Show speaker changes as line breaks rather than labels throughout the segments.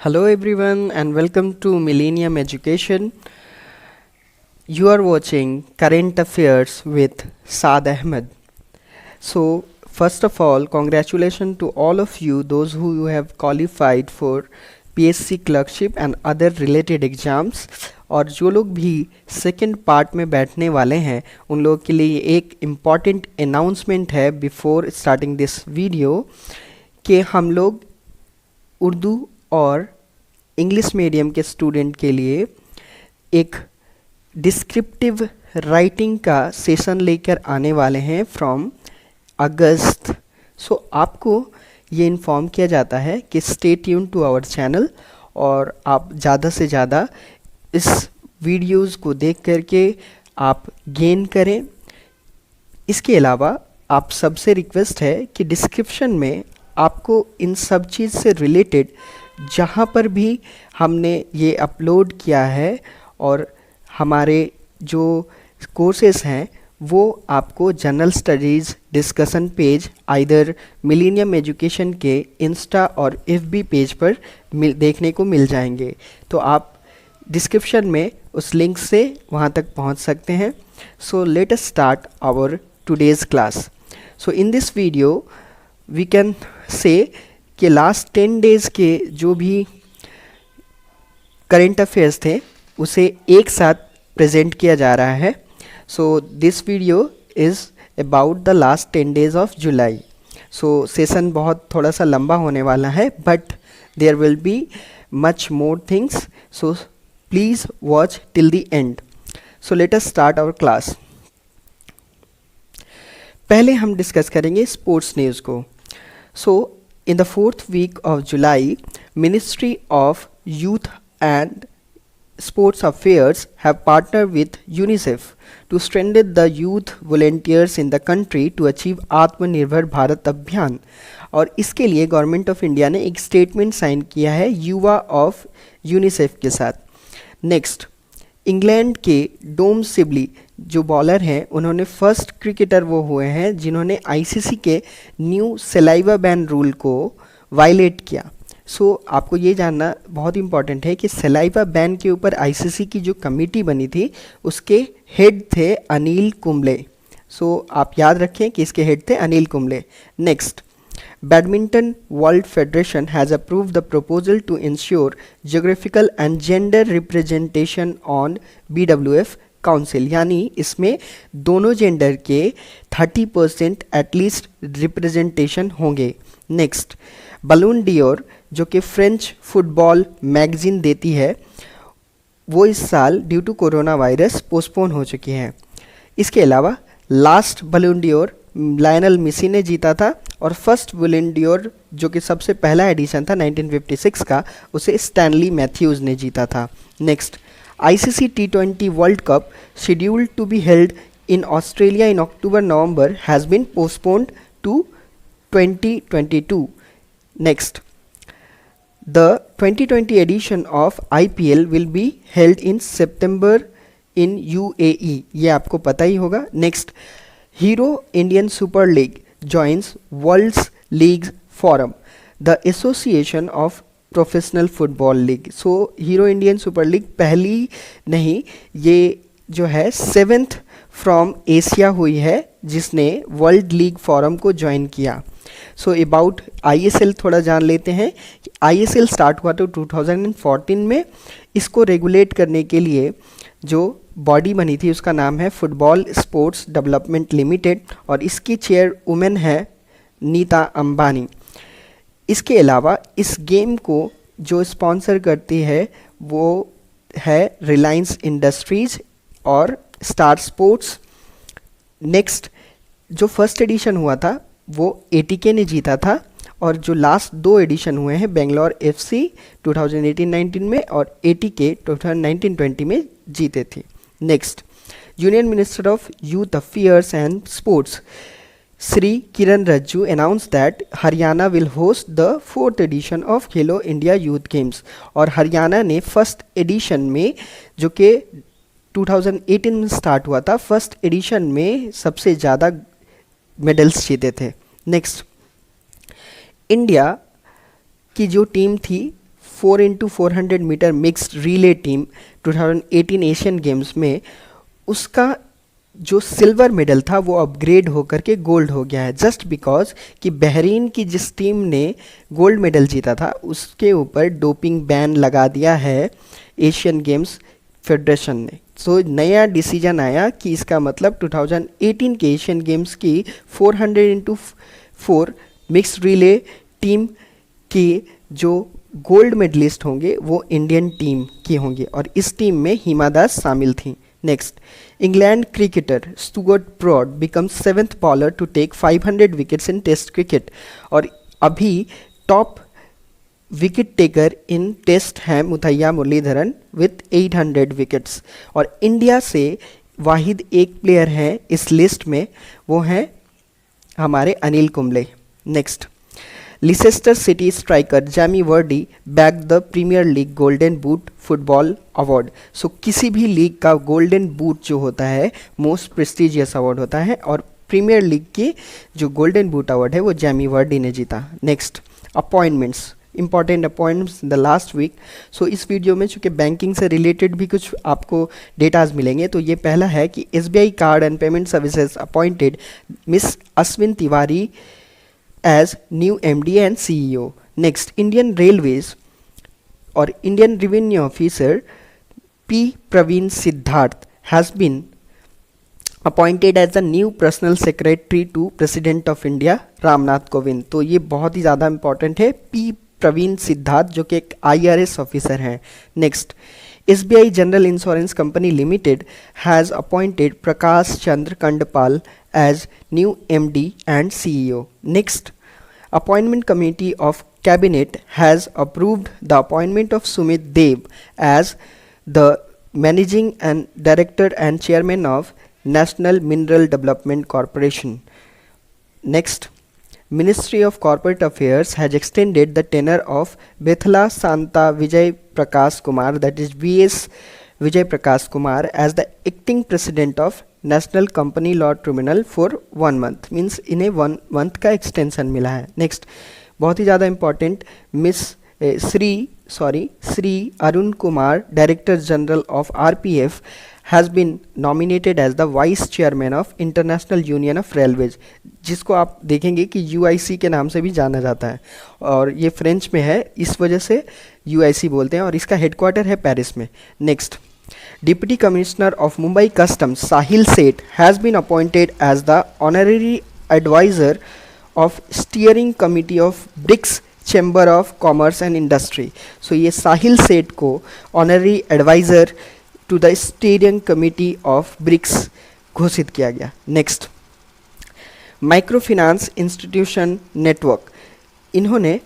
Hello everyone and welcome to Millennium Education. You are watching Current Affairs with Saad Ahmed. So first of all, congratulations to all of you, those who have qualified for PSC clerkship and other related exams. और जो लोग भी second part में बैठने वाले हैं उन लोगों के लिए एक इम्पॉर्टेंट अनाउंसमेंट है बिफोर स्टार्टिंग दिस वीडियो कि हम लोग उर्दू और इंग्लिश मीडियम के स्टूडेंट के लिए एक डिस्क्रिप्टिव राइटिंग का सेशन लेकर आने वाले हैं फ्रॉम अगस्त। सो आपको ये इन्फॉर्म किया जाता है कि stay tune to our channel और आप ज़्यादा से ज़्यादा इस वीडियोस को देख करके आप गेन करें। इसके अलावा आप सबसे रिक्वेस्ट है कि डिस्क्रिप्शन में आपको इन सब चीज़ से रिलेटेड जहाँ पर भी हमने ये अपलोड किया है और हमारे जो कोर्सेस हैं वो आपको general studies discussion page either millennium education के इंस्टा और एफबी पेज पर देखने को मिल जाएंगे। तो आप डिस्क्रिप्शन में उस लिंक से वहाँ तक पहुँच सकते हैं। So let us start our today's class. So in this video we can say कि लास्ट 10 डेज़ के जो भी करेंट अफेयर्स थे उसे एक साथ प्रेजेंट किया जा रहा है। So this video is about the last 10 days of July. So session बहुत थोड़ा सा लंबा होने वाला है but there will be much more things, so please watch till the end. So let us start our class. पहले हम discuss करेंगे स्पोर्ट्स न्यूज़ को। सो in the fourth week of July, Ministry of Youth and Sports Affairs have partnered with UNICEF to strengthen the youth volunteers in the country to achieve आत्मनिर्भर भारत अभियान। और इसके लिए government of India ने एक statement sign किया है युवा ऑफ यूनिसेफ के साथ। नेक्स्ट, इंग्लैंड के डोम सिबली जो बॉलर हैं उन्होंने फर्स्ट क्रिकेटर वो हुए हैं जिन्होंने आईसीसी के न्यू सलाइवा बैन रूल को वायलेट किया। सो आपको ये जानना बहुत इंपॉर्टेंट है कि सलाइवा बैन के ऊपर आईसीसी की जो कमेटी बनी थी उसके हेड थे अनिल कुंबले। सो आप याद रखें कि इसके हेड थे Anil Kumble. Next, Badminton World Federation has approved the proposal to ensure geographical and gender representation on BWF council, यानी इसमें दोनों जेंडर के 30% एटलीस्ट रिप्रेजेंटेशन होंगे। नेक्स्ट, बलून डियोर जो कि फ्रेंच फुटबॉल मैगजीन देती है वो इस साल due to corona virus postpone हो चुकी है। इसके अलावा last Ballon d'Or Lionel Messi ने जीता था और फर्स्ट बलून डियोर जो कि सबसे पहला एडिशन था 1956 का उसे स्टैनली मैथ्यूज़ ने जीता था। Next, ICC T20 World Cup scheduled to be held in Australia in October-November has been postponed to 2022. Next, the 2020 edition of IPL will be held in September in UAE. ये आपको पता ही होगा। Next, Hero Indian Super League joins World's League Forum, the association of professional football league. So hero Indian super league पहली नहीं, ये जो है 7th from Asia हुई है जिसने वर्ल्ड लीग फोरम को ज्वाइन किया। सो अबाउट आईएसएल थोड़ा जान लेते हैं। आईएसएल स्टार्ट हुआ तो 2014 में। इसको रेगुलेट करने के लिए जो बॉडी बनी थी उसका नाम है फुटबॉल स्पोर्ट्स डेवलपमेंट लिमिटेड और इसकी चेयर वुमेन है नीता अंबानी। इसके अलावा इस गेम को जो स्पॉन्सर करती है वो है रिलायंस इंडस्ट्रीज़ और स्टार स्पोर्ट्स। नेक्स्ट, जो फर्स्ट एडिशन हुआ था वो एटीके ने जीता था और जो लास्ट 2 एडिशन हुए हैं बेंगलोर एफसी 2018-19 में और एटीके 2019-20 में जीते थे। Next, union minister of youth affairs and sports Sri Kiran Rajju announced that Haryana will host the 4th edition of Khelo India Youth Games और हरियाणा ने फर्स्ट एडिशन में जो कि 2018 में स्टार्ट हुआ था फर्स्ट एडिशन में सबसे ज़्यादा मेडल्स जीते थे। नेक्स्ट, इंडिया की जो टीम थी 4x400 metre mixed relay team 2018 Asian Games में उसका जो सिल्वर मेडल था वो अपग्रेड होकर के गोल्ड हो गया है, जस्ट बिकॉज कि बहरीन की जिस टीम ने गोल्ड मेडल जीता था उसके ऊपर डोपिंग बैन लगा दिया है एशियन गेम्स फेडरेशन ने। सो नया डिसीजन आया कि इसका मतलब 2018 के एशियन गेम्स की 400x4 मिक्स्ड रिले टीम की जो गोल्ड मेडलिस्ट होंगे वो इंडियन टीम की होंगे और इस टीम में हिमा दास शामिल थी। Next, England cricketer Stuart Broad becomes 7th bowler to take 500 wickets in Test cricket और अभी top wicket taker in Test हैं मुथैया मुरलीधरन विथ 800 विकेट्स और इंडिया से वाहिद एक प्लेयर हैं इस लिस्ट में, वो हैं हमारे Anil Kumble. Next, Leicester City striker Jamie Vardy bag the Premier League golden boot football award. So किसी भी लीग का गोल्डन बूट जो होता है मोस्ट प्रेस्टिजियस अवार्ड होता है और प्रीमियर लीग की जो गोल्डन बूट अवार्ड है वो जैमी वर्डी ने जीता। Next, appointments, important appointments in the last week. So इस वीडियो में चूँकि बैंकिंग से रिलेटेड भी कुछ आपको डेटाज मिलेंगे, तो ये पहला है कि SBI card and payment services appointed miss Ashwin Tiwari as new MD and CEO. Next, Indian Railways or Indian Revenue Officer P. Praveen Siddharth has been appointed as the new personal secretary to President of India Ramnath Kovind. तो ये बहुत ही ज़्यादा important है, P. Praveen Siddharth जो कि एक IRS officer हैं। Next, SBI General Insurance Company Limited has appointed Prakash Chandra Kandpal as new MD and CEO. Next, Appointment Committee of Cabinet has approved the appointment of Sumit Dev as the Managing and Director and Chairman of National Mineral Development Corporation. Next, Ministry of Corporate Affairs has extended the tenure of Bethala Santa Vijay Prakash Kumar, that is VS Vijay Prakash Kumar, as the acting president of national company law tribunal for 1 month, means इन्हें 1 month का extension मिला है। Next, बहुत ही ज़्यादा important, Shri Arun Kumar director general of RPF has been nominated as the vice chairman of International Union of Railways, जिसको आप देखेंगे कि UIC के नाम से भी जाना जाता है और ये फ्रेंच में है, इस वजह से UIC बोलते हैं और इसका हेडक्वार्टर है पेरिस में। Next, Deputy Commissioner of Mumbai Customs Sahil Seth has been appointed as the honorary advisor of Steering Committee of BRICS Chamber of Commerce and Industry. So ये साहिल सेठ को honorary advisor to the Steering Committee of BRICS घोषित किया गया। Next, Microfinance Institution Network, इन्होंने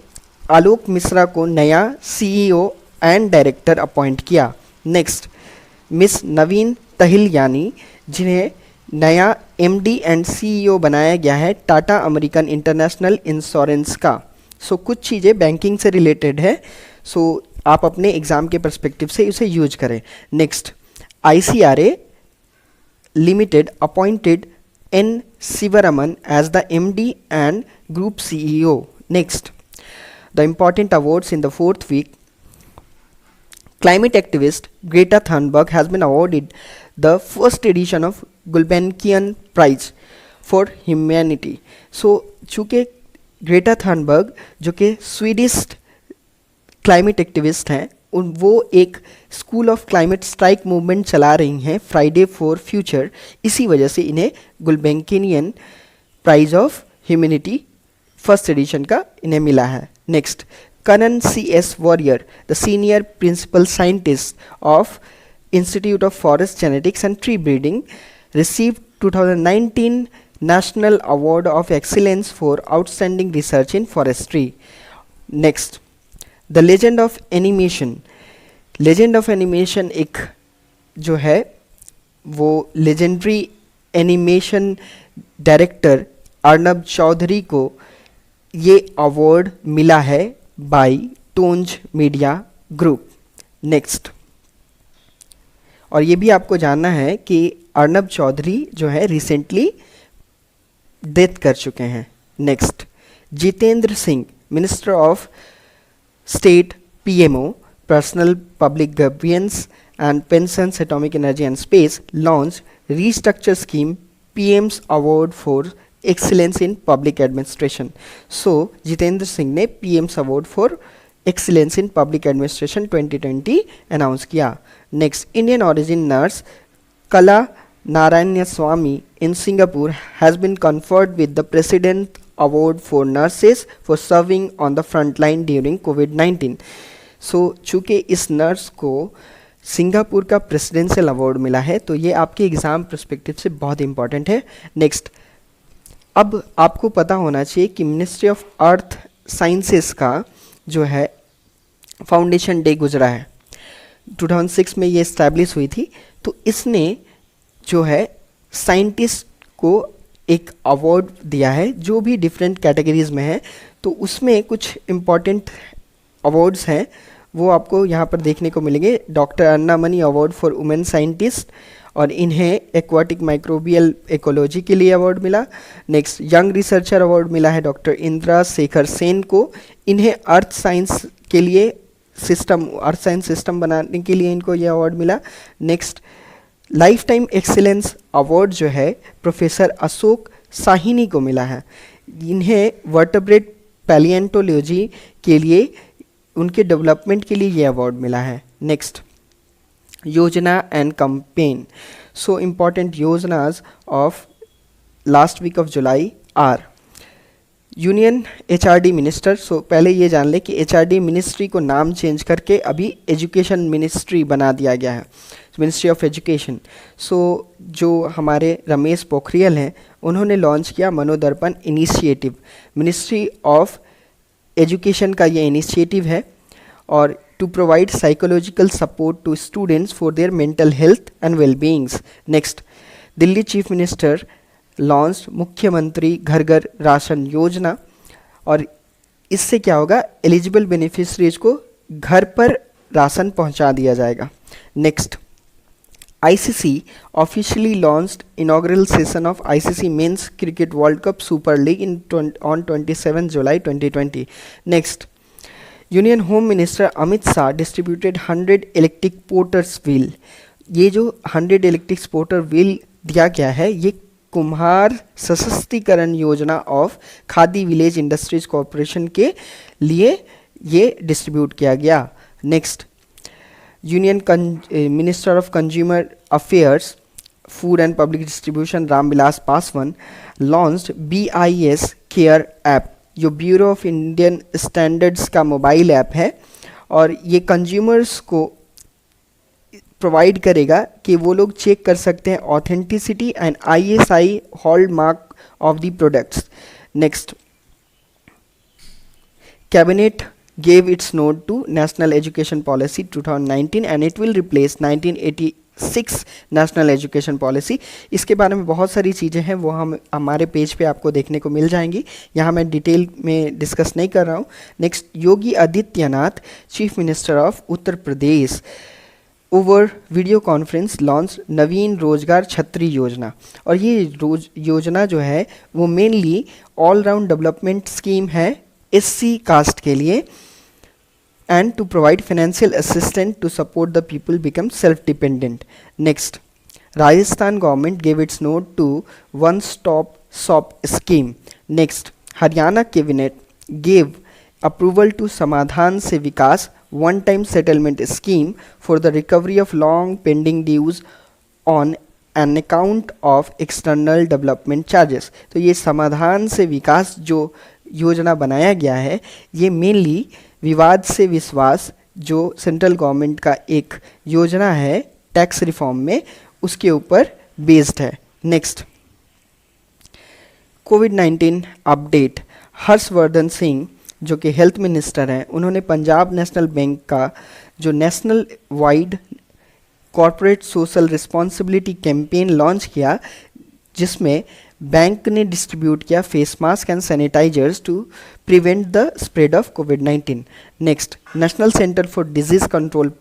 आलोक मिश्रा को नया CEO and director appoint किया। नेक्स्ट, मिस नवीन तहिलयानी जिन्हें नया MD एंड CEO बनाया गया है टाटा अमेरिकन इंटरनेशनल इंश्योरेंस का। सो कुछ चीज़ें बैंकिंग से रिलेटेड है, सो आप अपने एग्ज़ाम के पर्सपेक्टिव से इसे यूज करें। Next, ICRA limited appointed N. Sivaraman as the MD and Group CEO. Next, the important awards in the 4th week. Climate activist Greta Thunberg has been awarded the first edition of Gulbenkian Prize for Humanity. So चूँकि Greta Thunberg जो कि Swedish climate activist हैं, वो एक school of climate strike movement चला रही हैं Friday for future, इसी वजह से इन्हें Gulbenkian prize of humanity first edition का इन्हें मिला है। Next, Kanan C.S. Warrior, the senior principal scientist of Institute of Forest Genetics and Tree Breeding, received 2019 National Award of Excellence for Outstanding Research in Forestry. Next, The Legend of Animation. Legend of Animation एक जो है वो legendary animation director Arnab Chaudhary को ये award मिला है by Toonz Media Group. Next, और ये भी आपको जानना है कि अर्नब चौधरी जो है रिसेंटली डेथ कर चुके हैं। Next, Jitendra Singh minister of state PMO, Personal Public Grievance and Pensions, Atomic Energy and Space, launched restructure scheme PM's Award for Excellence in Public Administration. So Jitendra Singh ने PM's Award for Excellence in Public Administration 2020 announce किया. Next, Indian origin nurse Kala Narayanaswamy in Singapore has been conferred with the President Award for Nurses for serving on the front line during COVID-19. सो चूँकि इस nurse को Singapore का presidential award मिला है तो ये आपके एग्ज़ाम पर्सपेक्टिव से बहुत इंपॉर्टेंट है. नेक्स्ट, अब आपको पता होना चाहिए कि मिनिस्ट्री ऑफ अर्थ साइंसेस का जो है फाउंडेशन डे गुजरा है. 2006 में ये इस्टेब्लिश हुई थी. तो इसने जो है साइंटिस्ट को एक अवार्ड दिया है जो भी डिफरेंट कैटेगरीज में है. तो उसमें कुछ इम्पॉर्टेंट अवार्ड्स हैं वो आपको यहाँ पर देखने को मिलेंगे. Doctor Anna Mani award for women scientist और इन्हें एक्वाटिक माइक्रोबियल इकोलॉजी के लिए अवार्ड मिला. नेक्स्ट, यंग रिसर्चर अवार्ड मिला है डॉक्टर इंदिरा शेखर सेन को. इन्हें अर्थ साइंस के लिए अर्थ साइंस सिस्टम बनाने के लिए इनको ये अवार्ड मिला. Next, life time excellence award जो है प्रोफेसर अशोक साहिनी को मिला है. इन्हें वर्टेब्रेट पैलिएंटोलॉजी के लिए उनके डेवलपमेंट के लिए ये अवार्ड मिला है. Next, yojana and campaign. So important yojanas of last week of July are union HRD minister. सो पहले ये जान ले कि एचआरडी मिनिस्ट्री को नाम चेंज करके अभी एजुकेशन मिनिस्ट्री बना दिया गया है, मिनिस्ट्री ऑफ एजुकेशन. सो जो हमारे रमेश पोखरियल हैं उन्होंने लॉन्च किया Manodarpan initiative. Ministry of education का ये इनिशिएटिव है और to provide psychological support to students for their mental health and wellbeings. Next, Delhi chief minister launch Mukhyamantri Ghar घर राशन योजना और इससे क्या होगा, एलिजिबल बेनिफिशरीज को घर पर राशन पहुंचा दिया जाएगा. Next, ICC officially launched inaugural session of ICC Men's Cricket World Cup Super League on 27 July 2020. Next, Union Home Minister Amit Shah distributed 100 electric porters wheel. ये जो 100 electric porter wheel दिया गया है ये कुम्हार सशक्तिकरण योजना of khadi village industries corporation के लिए ये डिस्ट्रीब्यूट किया गया. Next, union minister of consumer affairs food and public distribution Ramvilas Paswan launched BIS care app. जो ब्यूरो ऑफ इंडियन स्टैंडर्ड्स का मोबाइल ऐप है और ये कंज्यूमर्स को प्रोवाइड करेगा कि वो लोग चेक कर सकते हैं authenticity and ISI hallmark of the products. Next, cabinet gave its note to National Education Policy 2019 and it will replace 1986 National Education Policy. इसके बारे में बहुत सारी चीज़ें हैं वो हम हमारे पेज पे आपको देखने को मिल जाएंगी, यहाँ मैं डिटेल में डिस्कस नहीं कर रहा हूँ. Next, Yogi Adityanath chief minister of Uttar Pradesh over video conference launch Naveen Rojgar Chhatri Yojana. और ये योजना जो है वो mainly all round development scheme है SC कास्ट के लिए and to provide financial assistant to support the people become self dependent. Next, Rajasthan government gave its nod to one stop shop scheme. Next, Haryana cabinet gave approval to Samadhan se Vikas one time settlement scheme for the recovery of long pending dues on an account of external development charges. तो ये समाधान से विकास जो योजना बनाया गया है ये mainly विवाद से विश्वास जो सेंट्रल गवर्नमेंट का एक योजना है टैक्स रिफॉर्म में उसके ऊपर बेस्ड है. नेक्स्ट, कोविड-19 अपडेट. हर्षवर्धन सिंह जो कि हेल्थ मिनिस्टर हैं उन्होंने पंजाब नेशनल बैंक का जो national wide corporate social responsibility campaign launch किया जिसमें बैंक ने डिस्ट्रीब्यूट किया face mask and sanitisers to prevent the spread of covid. Next, national centre for disease control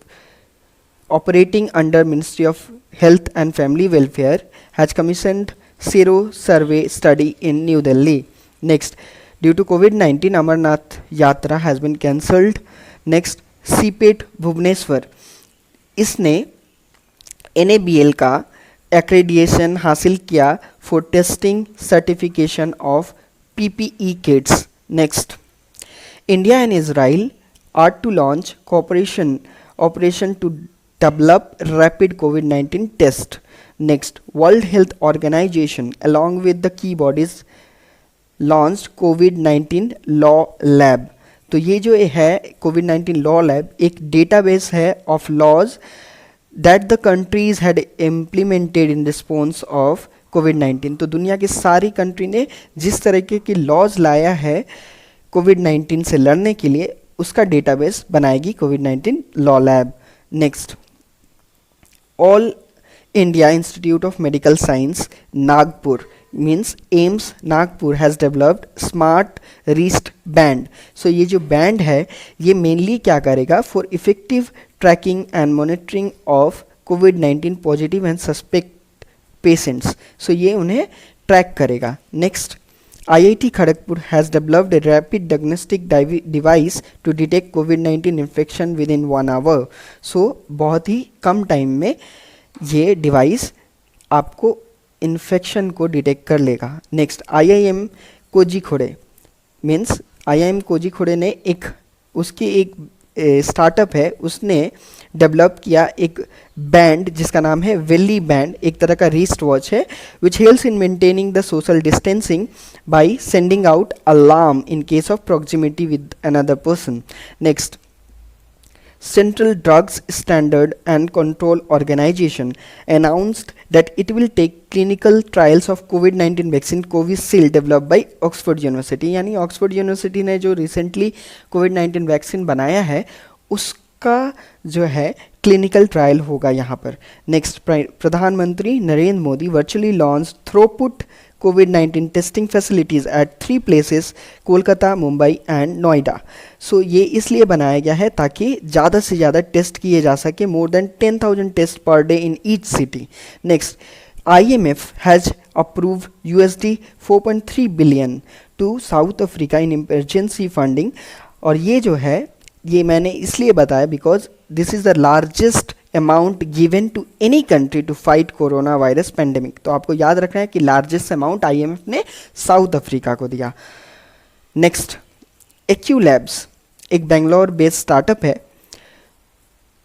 operating under ministry of health and family welfare has commissioned sero survey study in new Delhi. Next, due to कोविड-19 अमरनाथ यात्रा has been cancelled. Next, CIPET Bhubaneswar, इसने NABL का accreditation हासिल किया for testing certification of PPE kits. Next, India and Israel are to launch cooperation operation to develop rapid COVID-19 test. Next, World Health Organization along with the key bodies launched COVID-19 Law Lab. तो ये जो है COVID-19 Law Lab एक database है of laws that the countries had implemented in response of COVID-19। तो दुनिया की सारी कंट्री ने जिस तरीके की लॉज लाया है COVID-19 से लड़ने के लिए, उसका डेटाबेस बनाएगी COVID-19 law lab. Next, all India institute of medical science Nagpur means AIIMS Nagpur has developed smart wrist band. So ये जो बैंड है ये मेनली क्या करेगा for effective tracking and monitoring of COVID-19 positive and suspect patients. So ये उन्हें track करेगा। Next, IIT Kharagpur has developed a rapid diagnostic device to detect COVID-19 infection within 1 hour. So बहुत ही कम time में ये device आपको infection को detect कर लेगा। Next, IIM Kozhikode means IIM Kozhikode ने एक स्टार्टअप है, उसने डेवलप किया एक बैंड जिसका नाम है वेली बैंड, एक तरह का रिस्ट वॉच है which helps in maintaining the social distancing by sending out alarm in case of proximity with another person. Next, Central Drugs Standard and Control Organization announced that it will take clinical trials of COVID-19 vaccine Covishield developed by Oxford University। यानी Oxford university ने जो recently COVID-19 vaccine बनाया है उसका जो है clinical trial होगा यहाँ पर। नेक्स्ट, प्रधानमंत्री Narendra Modi virtually launch throughput COVID-19 testing facilities at 3 places, Kolkata, Mumbai and Noida. So ये इसलिए बनाया गया है ताकि ज़्यादा से ज़्यादा टेस्ट किए जा सके, more than 10,000 test per day in each city. Next, IMF has approve USD 4.3 billion to South Africa in emergency funding. और ये जो है ये मैंने इसलिए बताया because this is the largest amount given to any country to fight corona virus pandemic. तो आपको याद रखना है कि लार्जेस्ट अमाउंट IMF ने साउथ अफ्रीका को दिया। नेक्स्ट, एक्यूलैब्स एक बेंगलोर बेस्ड स्टार्टअप है,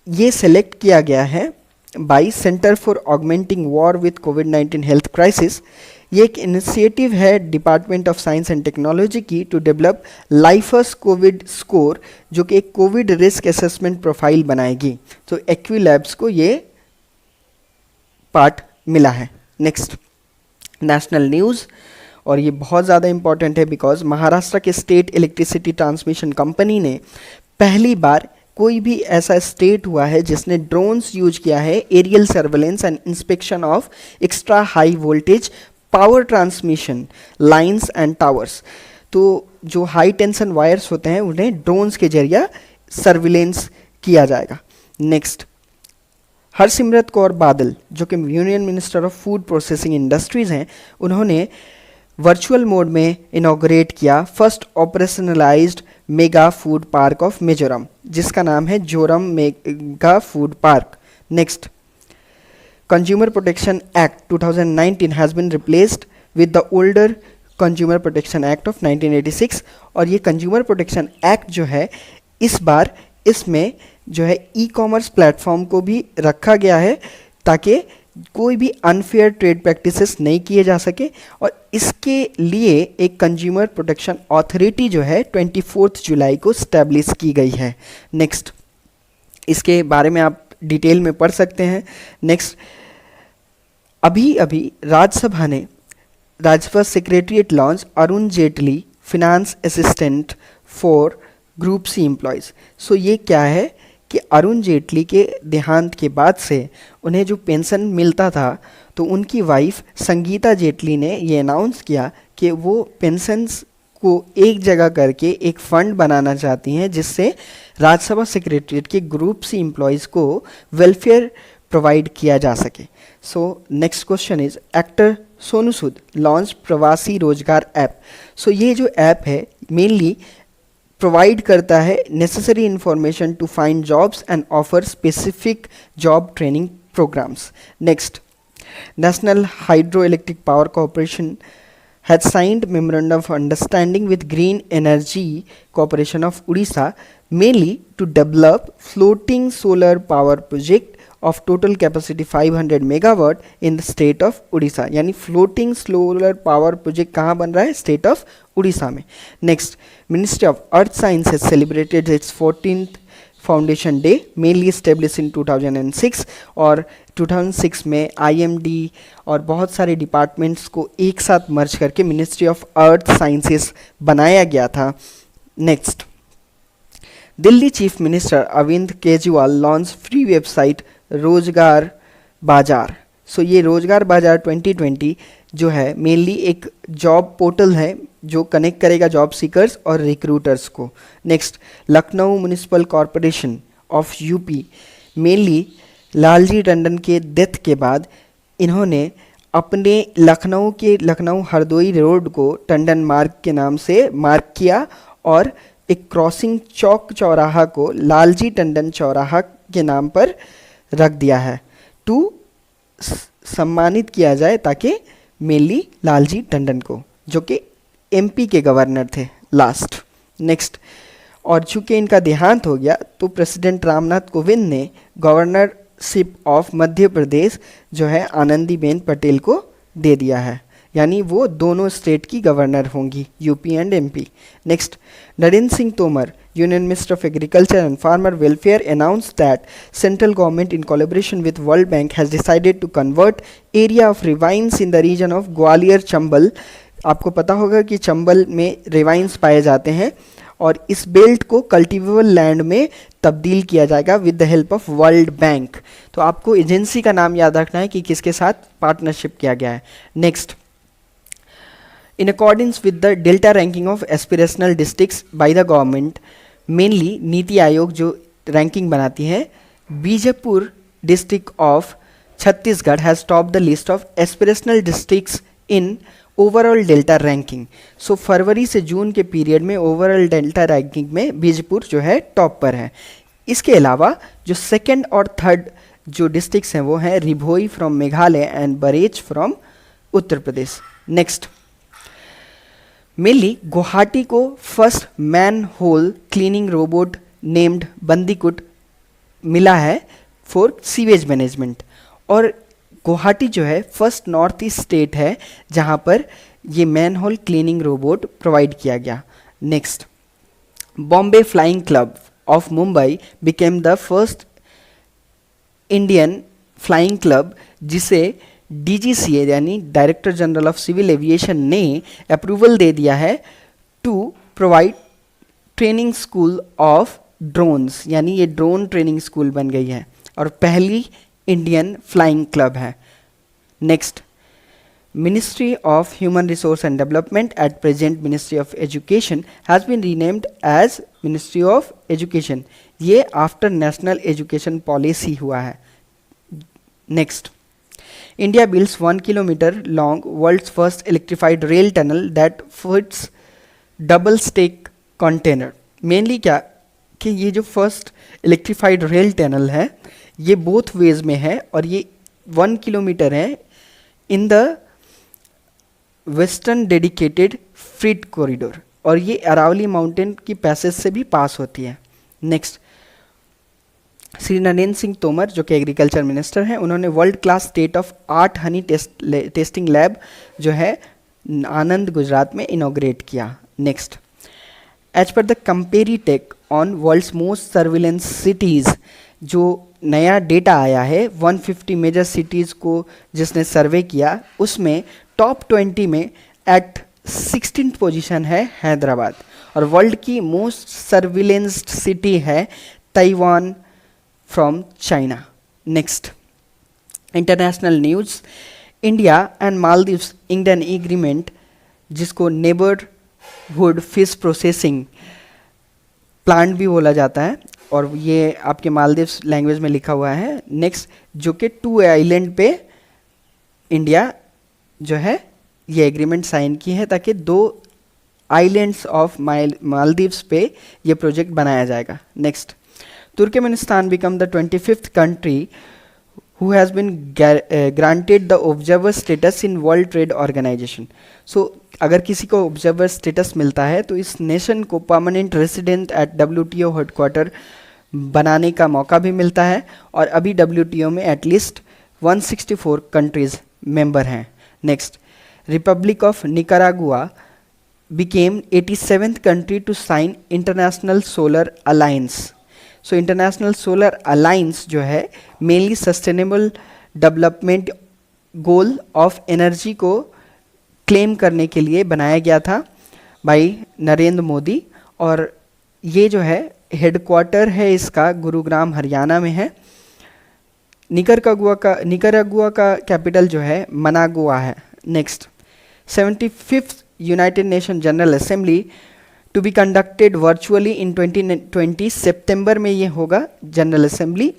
ये सेलेक्ट किया गया है by centre for augmenting war with COVID-19 health crisis. ये एक इनिशिएटिव है department of science and technology की to develop lifers COVID score, जो कि एक कोविड रिस्क असेसमेंट प्रोफाइल बनाएगी। तो एक्यूलैब्स को ये पार्ट मिला है। नेक्स्ट, नेशनल न्यूज़, और ये बहुत ज़्यादा इंपॉर्टेंट है बिकॉज महाराष्ट्र के स्टेट इलेक्ट्रिसिटी ट्रांसमिशन कंपनी ने पहली बार कोई भी ऐसा स्टेट हुआ है जिसने ड्रोन्स यूज किया है aerial surveillance and inspection of extra high voltage power transmission lines and towers. तो जो हाई टेंशन वायर्स होते हैं उन्हें ड्रोन्स के जरिए सर्विलेंस किया जाएगा। नेक्स्ट, हरसिमरत कौर बादल जो कि union minister of food processing industries हैं, उन्होंने वर्चुअल मोड में इनॉग्रेट किया first operationalised mega food park of Mizoram, जिसका नाम है Zoram mega food park. Next, consumer protection act 2019 has been replaced with the older consumer protection act of 1986। और ये consumer protection act जो है इस बार इसमें जो है ई-कॉमर्स प्लेटफॉर्म को भी रखा गया है ताकि कोई भी अनफेयर ट्रेड प्रैक्टिसेस नहीं किए जा सके। और इसके लिए एक कंज्यूमर प्रोटेक्शन अथॉरिटी जो है 24 जुलाई को स्टैब्लिश की गई है। नेक्स्ट, इसके बारे में आप डिटेल में पढ़ सकते हैं। नेक्स्ट, अभी Rajya Sabha secretariat launch Arun Jaitley finance assistant for group C employees. So ये क्या है कि अरुण जेटली के देहांत के बाद से उन्हें जो पेंशन मिलता था तो उनकी वाइफ संगीता जेटली ने ये अनाउंस किया कि वो पेंशन्स को एक जगह करके एक फ़ंड बनाना चाहती हैं जिससे राज्यसभा सेक्रेटरीट के ग्रुप सी एम्प्लॉयज़ को वेलफेयर प्रोवाइड किया जा सके। So next question is, actor Sonu Sood launch प्रवासी रोजगार ऐप। सो ये जो ऐप है मेनली प्रोवाइड करता है necessary information to find jobs and offer specific job training programmes. Next, national hydro electric power corporation had signed memorandum of understanding with Green Energy Corporation of Odisha mainly to develop floating solar power project of total capacity 500 megawatt in the state of Odisha. यानी floating solar power project कहाँ बन रहा है? State of Odisha में. Next, Ministry of Earth Science has celebrated its 14th foundation day, mainly establish in 2006, और 2006 में IMD और बहुत सारे डिपार्टमेंट्स को एक साथ मर्ज करके मिनिस्ट्री ऑफ अर्थ साइंसेस बनाया गया था. Next, Delhi chief minister Arvind Kejriwal launch free website Rozgar Bazaar. सो ये रोजगार बाजार 2020 जो है मेनली एक जॉब पोर्टल है जो कनेक्ट करेगा जॉब सीकर्स और रिक्रूटर्स को. Next, Lucknow municipal corporation of UP mainly Lalji Tandon के डेथ के बाद इन्होंने अपने लखनऊ हरदोई रोड को टंडन मार्ग के नाम से मार्क किया और एक क्रॉसिंग चौक चौराहा को लालजी टंडन चौराहा के नाम पर रख दिया है टू सम्मानित किया जाए ताकि मेनली लालजी टंडन को, जो कि MP के गवर्नर थे लास्ट. नेक्स्ट, और चूंकि इनका देहांत हो गया तो प्रेसिडेंट रामनाथ कोविंद ने गवर्नरशिप ऑफ मध्य प्रदेश जो है आनंदीबेन पटेल को दे दिया है, यानी वो दोनों स्टेट की गवर्नर होंगी, UP and MP. Next, Narendra Singh Tomar, union minister of agriculture and farmer welfare, announced that central government in collaboration with World Bank has decided to convert area of ravines in the region of Gwalior Chambal. आपको पता होगा कि चंबल में ravines पाए जाते हैं और इस बेल्ट को कल्टिवेबल लैंड में तब्दील किया जाएगा with the help of world bank. तो आपको एजेंसी का नाम याद रखना है कि किसके साथ पार्टनरशिप किया गया है. Next, in accordance with the delta ranking of aspirational districts by the government, mainly NITI Aayog जो रैंकिंग बनाती है, Bijapur district of Chhattisgarh has topped the list of aspirational districts in overall delta ranking. सो फरवरी से जून के पीरियड में ओवरऑल डेल्टा रैंकिंग में बीजापुर जो है top पर है. इसके अलावा जो सेकेंड और थर्ड जो डिस्ट्रिक्ट्स हैं वो हैं Ri Bhoi from Meghalaya and Bahraich from Uttar Pradesh. Next, mainly Guwahati को first manhole cleaning robot named Bandicoot मिला है फॉर सीवेज मैनेजमेंट, और गुवाहाटी जो है फर्स्ट नॉर्थ ईस्ट स्टेट है जहां पर ये manhole cleaning robot provide किया गया. Next, Bombay flying club of Mumbai became the first Indian flying club जिसे DGCA यानी director general of civil aviation ने अप्रूवल दे दिया है to provide training school of drones, यानी ये ड्रोन ट्रेनिंग स्कूल बन गई है और पहली इंडियन फ्लाइंग क्लब है. Next, ministry of human resource and development at present ministry of education has been renamed as ministry of education. ये after national education policy हुआ है. Next, India builds 1 kilometer long world's first electrified rail tunnel that fits double stack container. Mainly क्या कि ये जो first electrified rail tunnel है ये both ways में है और ये 1 किलोमीटर है in the western dedicated freight corridor और ये अरावली माउंटेन की पैसेज से भी पास होती है. नेक्स्ट, श्री नरेंद्र सिंह तोमर जो कि एग्रीकल्चर मिनिस्टर हैं उन्होंने world class state of art honey testing lab जो है आनंद गुजरात में इनॉग्रेट किया. Next, as per the Comparitech on world's most surveillance cities जो नया डेटा आया है 150 मेजर सिटीज़ को जिसने सर्वे किया उसमें टॉप 20 में एट 16th पोजीशन है हैदराबाद और वर्ल्ड की मोस्ट सर्विलेंस्ड सिटी है Taiwan from China. Next, international news, India and Maldives inked an agreement जिसको नेबरहुड फिश प्रोसेसिंग प्लांट भी बोला जाता है और ये आपके मालदीव्स लैंग्वेज में लिखा हुआ है. नेक्स्ट, जो कि 2 आइलैंड पे इंडिया जो है ये एग्रीमेंट साइन की है ताकि 2 आइलैंड्स ऑफ मालदीव्स पे ये प्रोजेक्ट बनाया जाएगा। Next, Turkmenistan become the 25th country who has been granted the observer status in World Trade Organization. So अगर किसी को ऑब्जर्वर स्टेटस मिलता है तो इस नेशन को permanent resident at WTO headquarter बनाने का मौका भी मिलता है, और अभी WTO में एटलीस्ट 164 कंट्रीज मेंबर हैं। Next, Republic of Nicaragua became 87th country to sign international Solar alliance. So international Solar alliance जो है mainly sustainable development goal of energy को क्लेम करने के लिए बनाया गया था भाई नरेंद्र मोदी, और ये जो है हेडक्वार्टर है इसका गुरुग्राम हरियाणा में है। निकारागुआ का कैपिटल जो है मनागुआ है। Next, 75th United Nation General Assembly to be conducted virtually in 2020 सितंबर में ये होगा जनरल असेंबली,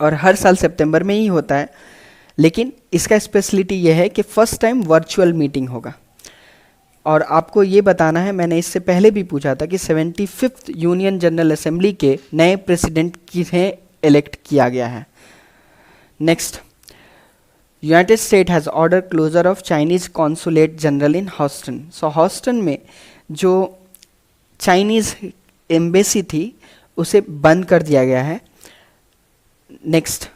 और हर साल सितंबर में ही होता है, लेकिन इसका स्पेशलिटी ये है कि फर्स्ट टाइम वर्चुअल मीटिंग होगा। और आपको ये बताना है, मैंने इससे पहले भी पूछा था कि 75th यूनियन जनरल असेंबली के नए प्रेसिडेंट किन्हें इलेक्ट किया गया है। Next, United State has order closure of Chinese consulate general in Houston. So Houston में जो चाइनीज़ एम्बेसी थी उसे बंद कर दिया गया है। Next,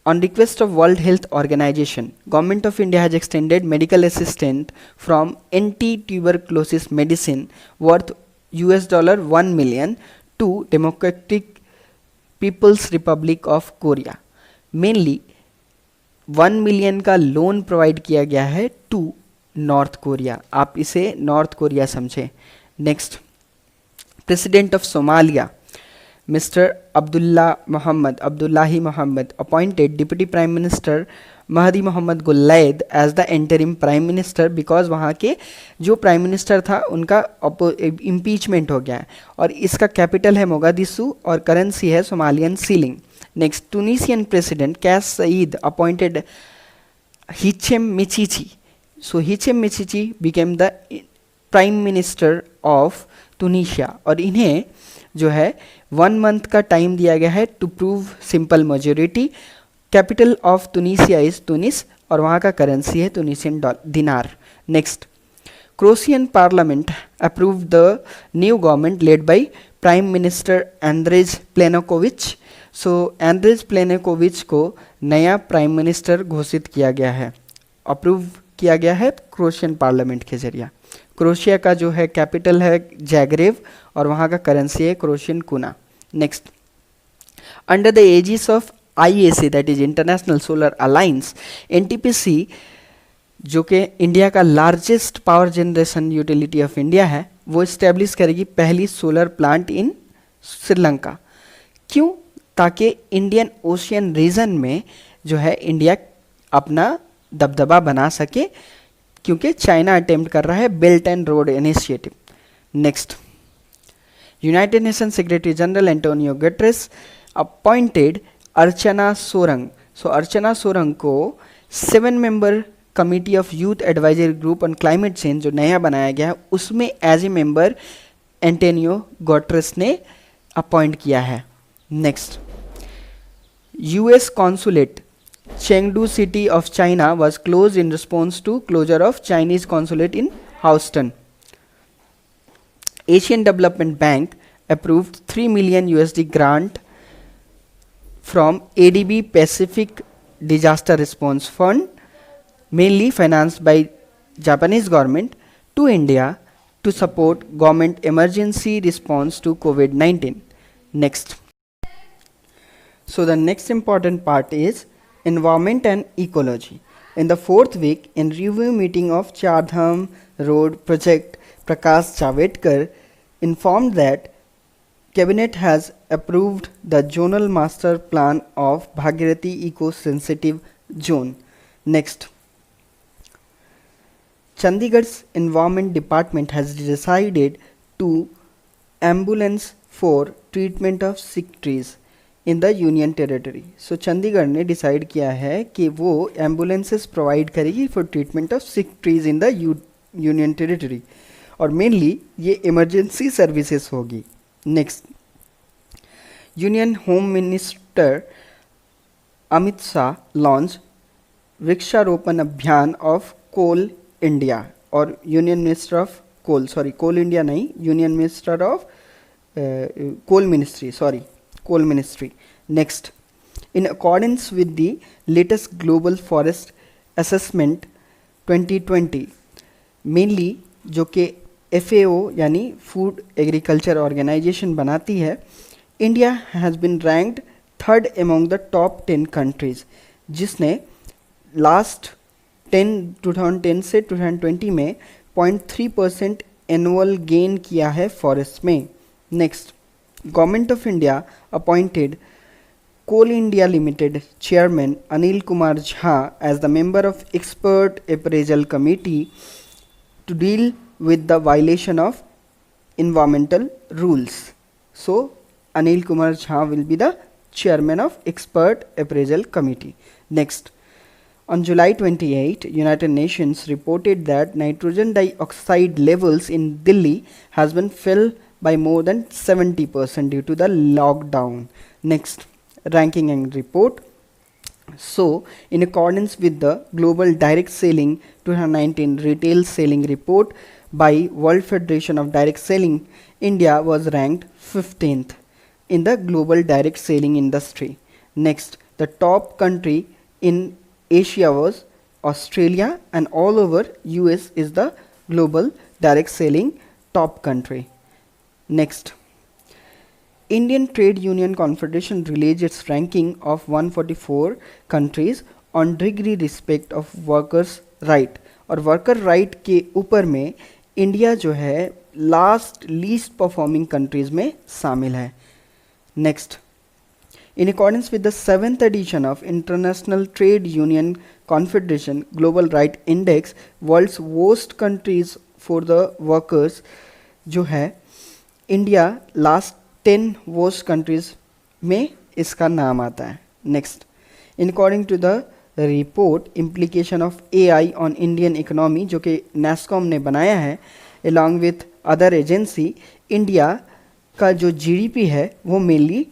on request of world health organization government of India has extended medical assistant from anti tuberculosis medicine worth $1 million to democratic people's republic of Korea. Mainly 1 million का लोन प्रोवाइड किया गया है टू नॉर्थ कोरिया, आप इसे North Korea समझें। Next, president of Somalia mister Abdullahi Mohamed appointed deputy prime minister Mahdi Mohamed Guled as the interim prime minister, because वहाँ के जो प्राइम मिनिस्टर था उनका इम्पीचमेंट हो गया है, और इसका कैपिटल है मोगादिशु और करेंसी है Somalian shilling. Next, Tunisian president Kais Saied appointed Hichem Mechichi. So Hichem Mechichi became the prime minister of Tunisia, और इन्हें जो है 1 month का टाइम दिया गया है to prove simple majority. Capital of Tunisia is Tunis, और वहाँ का करेंसी है Tunisian dinar. Next, Croatian parliament approve the new government led by prime minister Andrej Plenkovic. So Andrej Plenkovic को नया प्राइम मिनिस्टर घोषित किया गया है, अप्रूव किया गया है क्रोशियन पार्लियामेंट के जरिए। क्रोशिया का जो है कैपिटल है जैग्रेव, और वहाँ का करेंसी है Croatian kuna. Next, under the aegis of IAC that is International Solar Alliance, NTPC जो कि इंडिया का largest power generation utility of India है, वो इस्टेब्लिश करेगी पहली सोलर प्लांट इन श्रीलंका। क्यों? ताकि इंडियन ओशियन रीजन में जो है इंडिया अपना दबदबा बना सके, क्योंकि चाइना अटेम्प्ट कर रहा है belt and road initiative. Next, United Nation secretary general Antonio Guterres appointed Archana Sorang. So Archana Sorang को 7 member committee of youth advisory group on climate change जो नया बनाया गया है उसमें as a member Antonio Guterres ने अपॉइंट किया है। Next, US consulate Chengdu city of China was closed in response to closure of Chinese consulate in Houston. Asian Development Bank approved $3 million grant from ADB Pacific Disaster Response Fund, mainly financed by Japanese government, to India to support government emergency response to COVID-19. Next. So the next important part is environment and ecology. In the 4th week, in review meeting of Char Dham Road project, Prakash Javadekar informed that Cabinet has approved the zonal master plan of Bhagirathi eco-sensitive zone. Next, Chandigarh's environment department has decided to ambulance for treatment of sick trees in the union territory. So Chandigarh ने decide किया है कि वो ambulances provide करेगी for treatment of sick trees in the union territory. और mainly ये emergency services होगी। Next, union home minister Amit Shah launch Vriksharopan Abhiyan of coal India, और union minister of coal, sorry coal India नहीं, union minister of coal ministry, sorry coal ministry. Next, in accordance with the latest global forest assessment 2020, mainly जो कि FAO यानी food agriculture organisation बनाती है, India has been ranked third among the top 10 countries, जिसने last 2010 से 2020 में 0.3% annual gain किया है फॉरेस्ट में। Next, government of India appointed Coal India Limited Chairman Anil Kumar Jha as the member of Expert Appraisal Committee to deal with the violation of environmental rules. So, Anil Kumar Jha will be the Chairman of Expert Appraisal Committee. Next, on July 28, United Nations reported that nitrogen dioxide levels in Delhi has been fell by more than 70% due to the lockdown. Next, ranking and report. So, in accordance with the Global Direct Selling 2019 Retail Selling Report by World Federation of Direct Selling, India was ranked 15th in the global direct selling industry. Next, the top country in Asia was Australia, and all over US is the global direct selling top country. Next, Indian Trade Union Confederation released its ranking of 144 countries on degree respect of workers' right, और worker right के ऊपर में India जो है last least performing countries में शामिल है। Next, in accordance with the 7th edition of International Trade Union Confederation Global Right Index, world's worst countries for the workers जो है इंडिया लास्ट 10 वर्स्ट कंट्रीज में इसका नाम आता है। Next, in according to the report implication of AI on Indian economy, जो कि NASSCOM ने बनाया है along with other agency, India का जो GDP है वो मेनली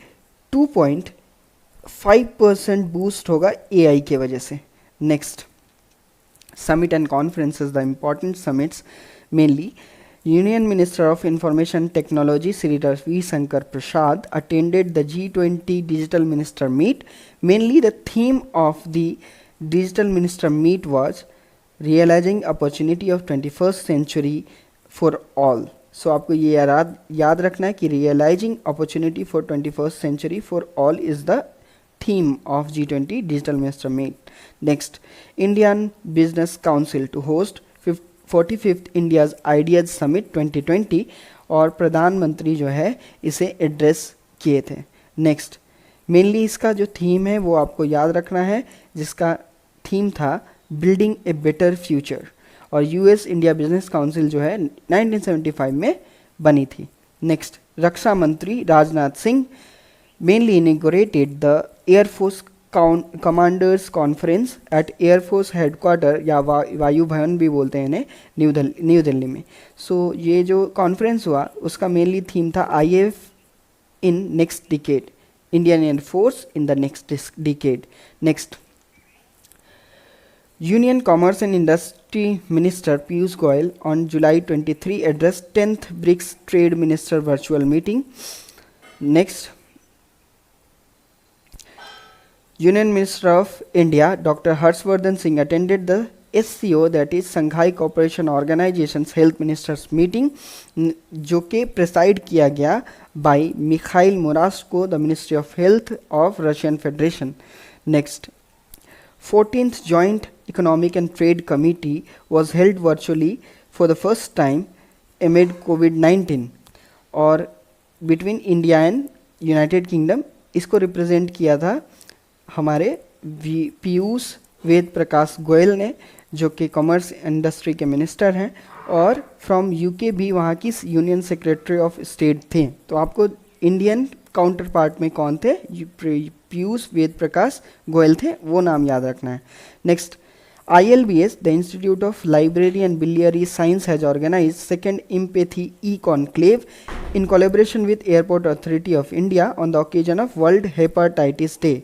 2.5% बूस्ट होगा AI के वजह से। Next, summit and conferences, the important summits mainly. Union Minister of Information Technology Sri Ravi Shankar Prasad attended the G20 Digital Minister Meet. Mainly the theme of the Digital Minister Meet was realizing opportunity of 21st century for all. So आपको ये याद रखना है कि realizing opportunity for 21st century for all is the theme of G20 Digital Minister Meet. Next, Indian Business Council to host 45th India's Ideas Summit 2020, और प्रधानमंत्री जो है इसे एड्रेस किए थे। नेक्स्ट, मेनली इसका जो थीम है वो आपको याद रखना है, जिसका थीम था बिल्डिंग ए बेटर फ्यूचर, और US इंडिया बिजनेस काउंसिल जो है 1975 में बनी थी। नेक्स्ट, रक्षा मंत्री Rajnath Singh mainly inaugurated the air force commanders conference at air force headquarter, या वायु भवन भी बोलते हैं इन्हें, न्यू दिल्ली में। सो ये जो कॉन्फ्रेंस हुआ उसका मेनली थीम था IAF in next decade, Indian air force in the next decade. Next, union commerce and industry minister Piyush Goyal on July 23 address 10th BRICS trade minister virtual meeting. Next, Union Minister of India Dr. Harshvardhan Singh attended the SCO, that is Shanghai Cooperation Organization's Health Ministers Meeting, जो कि preside किया गया by Mikhail Murashko, the Ministry of Health of Russian Federation. Next, 14th Joint Economic and Trade Committee was held virtually for the first time amid COVID-19, और between India and United Kingdom इसको represent किया था हमारे पीयूष वेद प्रकाश गोयल ने, जो कि commerce industry के minister हैं, और फ्रॉम UK भी वहाँ की यूनियन सेक्रेटरी ऑफ स्टेट थे। तो आपको इंडियन काउंटर पार्ट में कौन थे, पीयूष वेद प्रकाश गोयल थे, वो नाम याद रखना है। Next, ILBS, the Institute of Library and Biliary Science, has organized second Empathy E-Conclave in collaboration with Airport Authority of India on the occasion of World Hepatitis Day.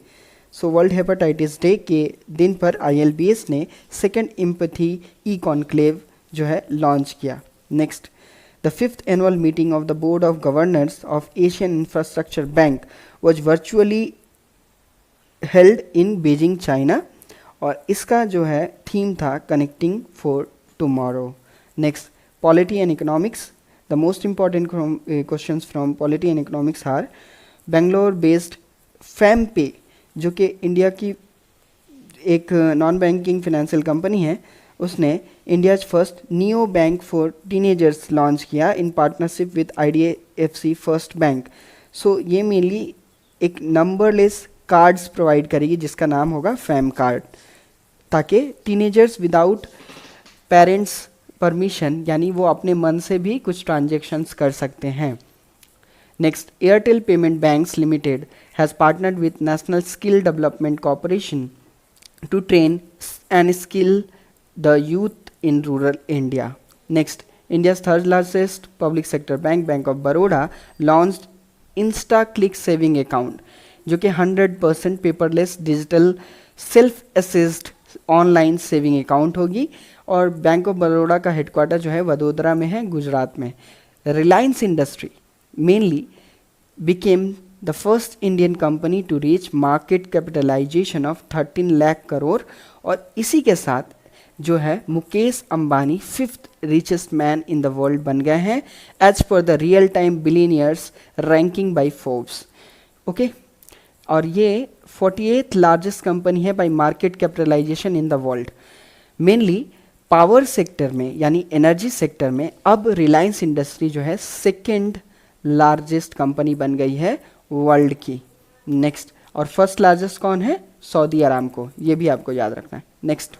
So world hepatitis day के दिन पर ILBS ने second empathy ई-कॉन्क्लेव जो है launch किया. Next, the fifth annual meeting of the board of governors of Asian infrastructure bank was virtually held in Beijing, China, और इसका जो है थीम था connecting for tomorrow. Next, polity and economics. The most important questions from polity and economics are Bangalore based FamPay, जो कि India की एक non banking financial company है, उसने India's first neo bank for teenagers launch किया in partnership with IDFC first bank. So ये mainly एक numberless cards provide करेगी जिसका नाम होगा फैम कार्ड, ताकि टीनेजर्स विदाउट पेरेंट्स परमिशन, यानी वो अपने मन से भी कुछ ट्रांजेक्शन्स कर सकते हैं. Next, Airtel Payment Banks Limited has partnered with National Skill Development Corporation to train and skill the youth in rural India. Next, India's third largest public sector bank, Bank of Baroda, launched Insta Click Saving Account, जो कि 100% paperless digital self assist online saving account होगी. और bank of Baroda का headquarter जो है वडोदरा में है, गुजरात में. Reliance industry mainly became the first Indian company to reach market capitalization of 13 lakh crore, और इसी के साथ जो है Mukesh Ambani fifth richest man in the world बन गए हैं as per the real time billionaires ranking by Forbes. Okay, और ये 48th लार्जेस्ट कंपनी है by market capitalisation in the world. Mainly power sector में यानी एनर्जी सेक्टर में अब रिलायंस इंडस्ट्री जो है सेकेंड लार्जेस्ट कंपनी बन गई है वर्ल्ड की. नेक्स्ट, और फर्स्ट लार्जेस्ट कौन है? सऊदी अरामको, ये भी आपको याद रखना है. Next,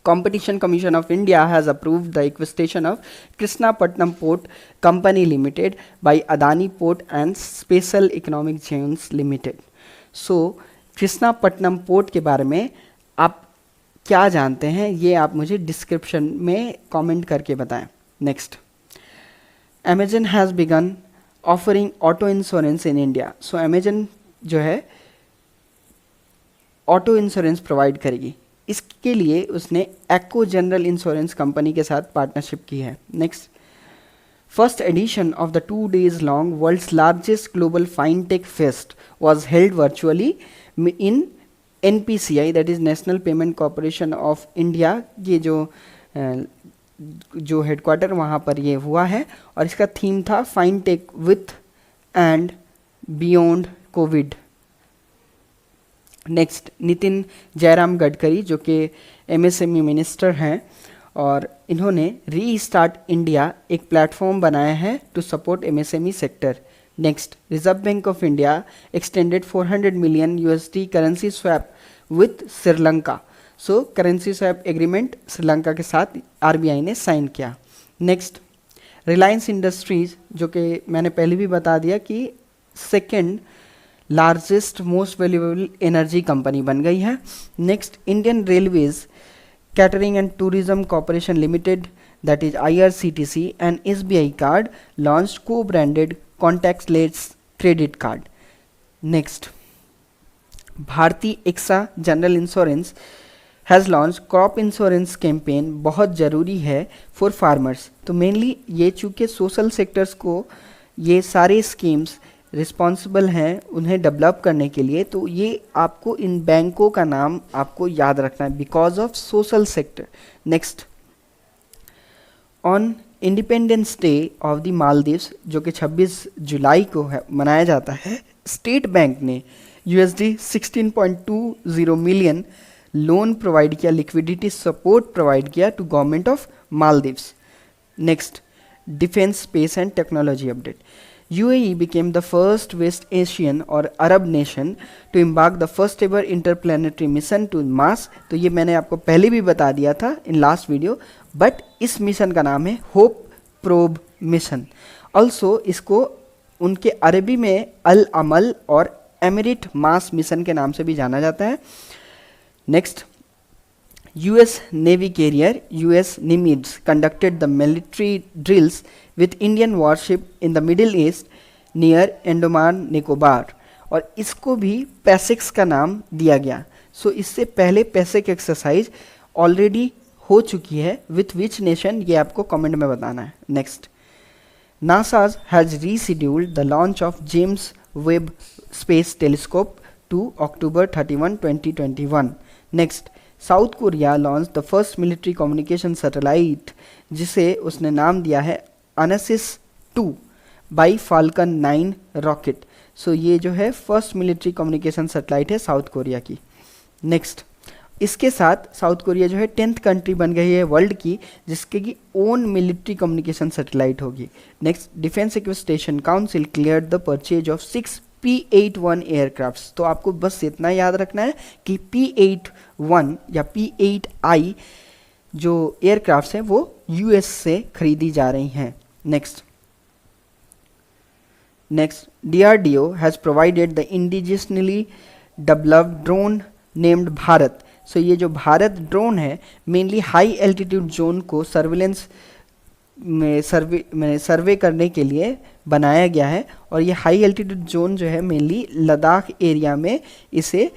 Competition Commission of India has approved the acquisition of Krishnapatnam Port Company Limited by Adani Port and Special Economic Zones Limited. So, Krishnapatnam port के बारे में आप क्या जानते हैं ये आप मुझे डिस्क्रिप्शन में कमेंट करके बताएं. Next, Amazon has begun offering auto insurance in India. So, Amazon जो है ऑटो इंश्योरेंस प्रोवाइड करेगी. इसके लिए उसने एक्को जनरल इंश्योरेंस कंपनी के साथ पार्टनरशिप की है. Next, first edition of the 2 days long world's largest global fintech fest was held virtually in NPCI, that is national payment corporation of India. ये जो हेडक्वार्टर वहाँ पर ये हुआ है, और इसका थीम था fintech with and beyond COVID. Next, Nitin Jairam Gadkari जो कि MSME मिनिस्टर हैं, और इन्होंने रीस्टार्ट इंडिया एक प्लेटफॉर्म बनाया है to support MSME sector. Next, reserve bank of India extended $400 million currency swap with Sri Lanka. So currency swap agreement Sri Lanka के साथ RBI ने साइन किया. नेक्स्ट, रिलायंस इंडस्ट्रीज जो कि मैंने पहले भी बता दिया कि second largest most valuable energy company बन गई है. Next, Indian railways catering and tourism corporation limited, that is IRCTC and SBI card launched co branded contactless credit card. Next, Bharti AXA general insurance has launch crop insurance campaign, बहुत ज़रूरी है for farmers. तो mainly ये चूँकि social sectors को ये सारे schemes responsible हैं उन्हें डेवलप करने के लिए, तो ये आपको इन बैंकों का नाम आपको याद रखना है because of social sector. Next, on independence day of the Maldives जो कि 26 जुलाई को है मनाया जाता है, स्टेट बैंक ने $16.20 मिलियन लोन प्रोवाइड किया, लिक्विडिटी सपोर्ट प्रोवाइड किया to government of Maldives. Next, defence space and technology update. UAE became the first West Asian और Arab nation to embark the first ever interplanetary mission to Mars. तो ये मैंने आपको पहले भी बता दिया था इन लास्ट वीडियो, बट इस मिशन का नाम है होप प्रोब मिशन. ऑल्सो इसको उनके अरबी में अल अमल और एमिरेट मास मिशन के नाम से भी जाना जाता है. Next, US Navy carrier US Nimitz conducted the military drills with Indian warship in the Middle East near Andaman Nicobar, और इसको भी पैसिक्स का नाम दिया गया. सो इससे पहले पैसिक एक्सरसाइज ऑलरेडी हो चुकी है. विथ विच नेशन, ये आपको कमेंट में बताना है. Next, NASA has rescheduled the launch of James Webb Space Telescope to October 31, 2021. Next, South Korea launched the first military communication satellite, जिसे उसने नाम दिया है Anasis 2 by Falcon 9 rocket. सो ये जो है फर्स्ट मिलिट्री कम्युनिकेशन सैटेलाइट है साउथ कोरिया की. नेक्स्ट, इसके साथ साउथ कोरिया जो है 10th कंट्री बन गई है वर्ल्ड की जिसके की ओन मिलिट्री कम्युनिकेशन सैटेलाइट होगी. Next, defence acquisition council clear the purchase of 6 P-81 aircrafts. तो आपको बस इतना याद रखना है कि P-81 या P-8I जो एयरक्राफ्ट्स हैं वो US से खरीदी जा रही हैं. Next, DRDO has provided the indigenously developed drone named Bharat. So ये जो भारत ड्रोन है मेनली हाई एल्टीट्यूड जोन को सर्विलेंस में सर्वे करने के लिए बनाया गया है, और ये हाई एल्टीट्यूड जोन जो है मेनली लद्दाख एरिया में इसे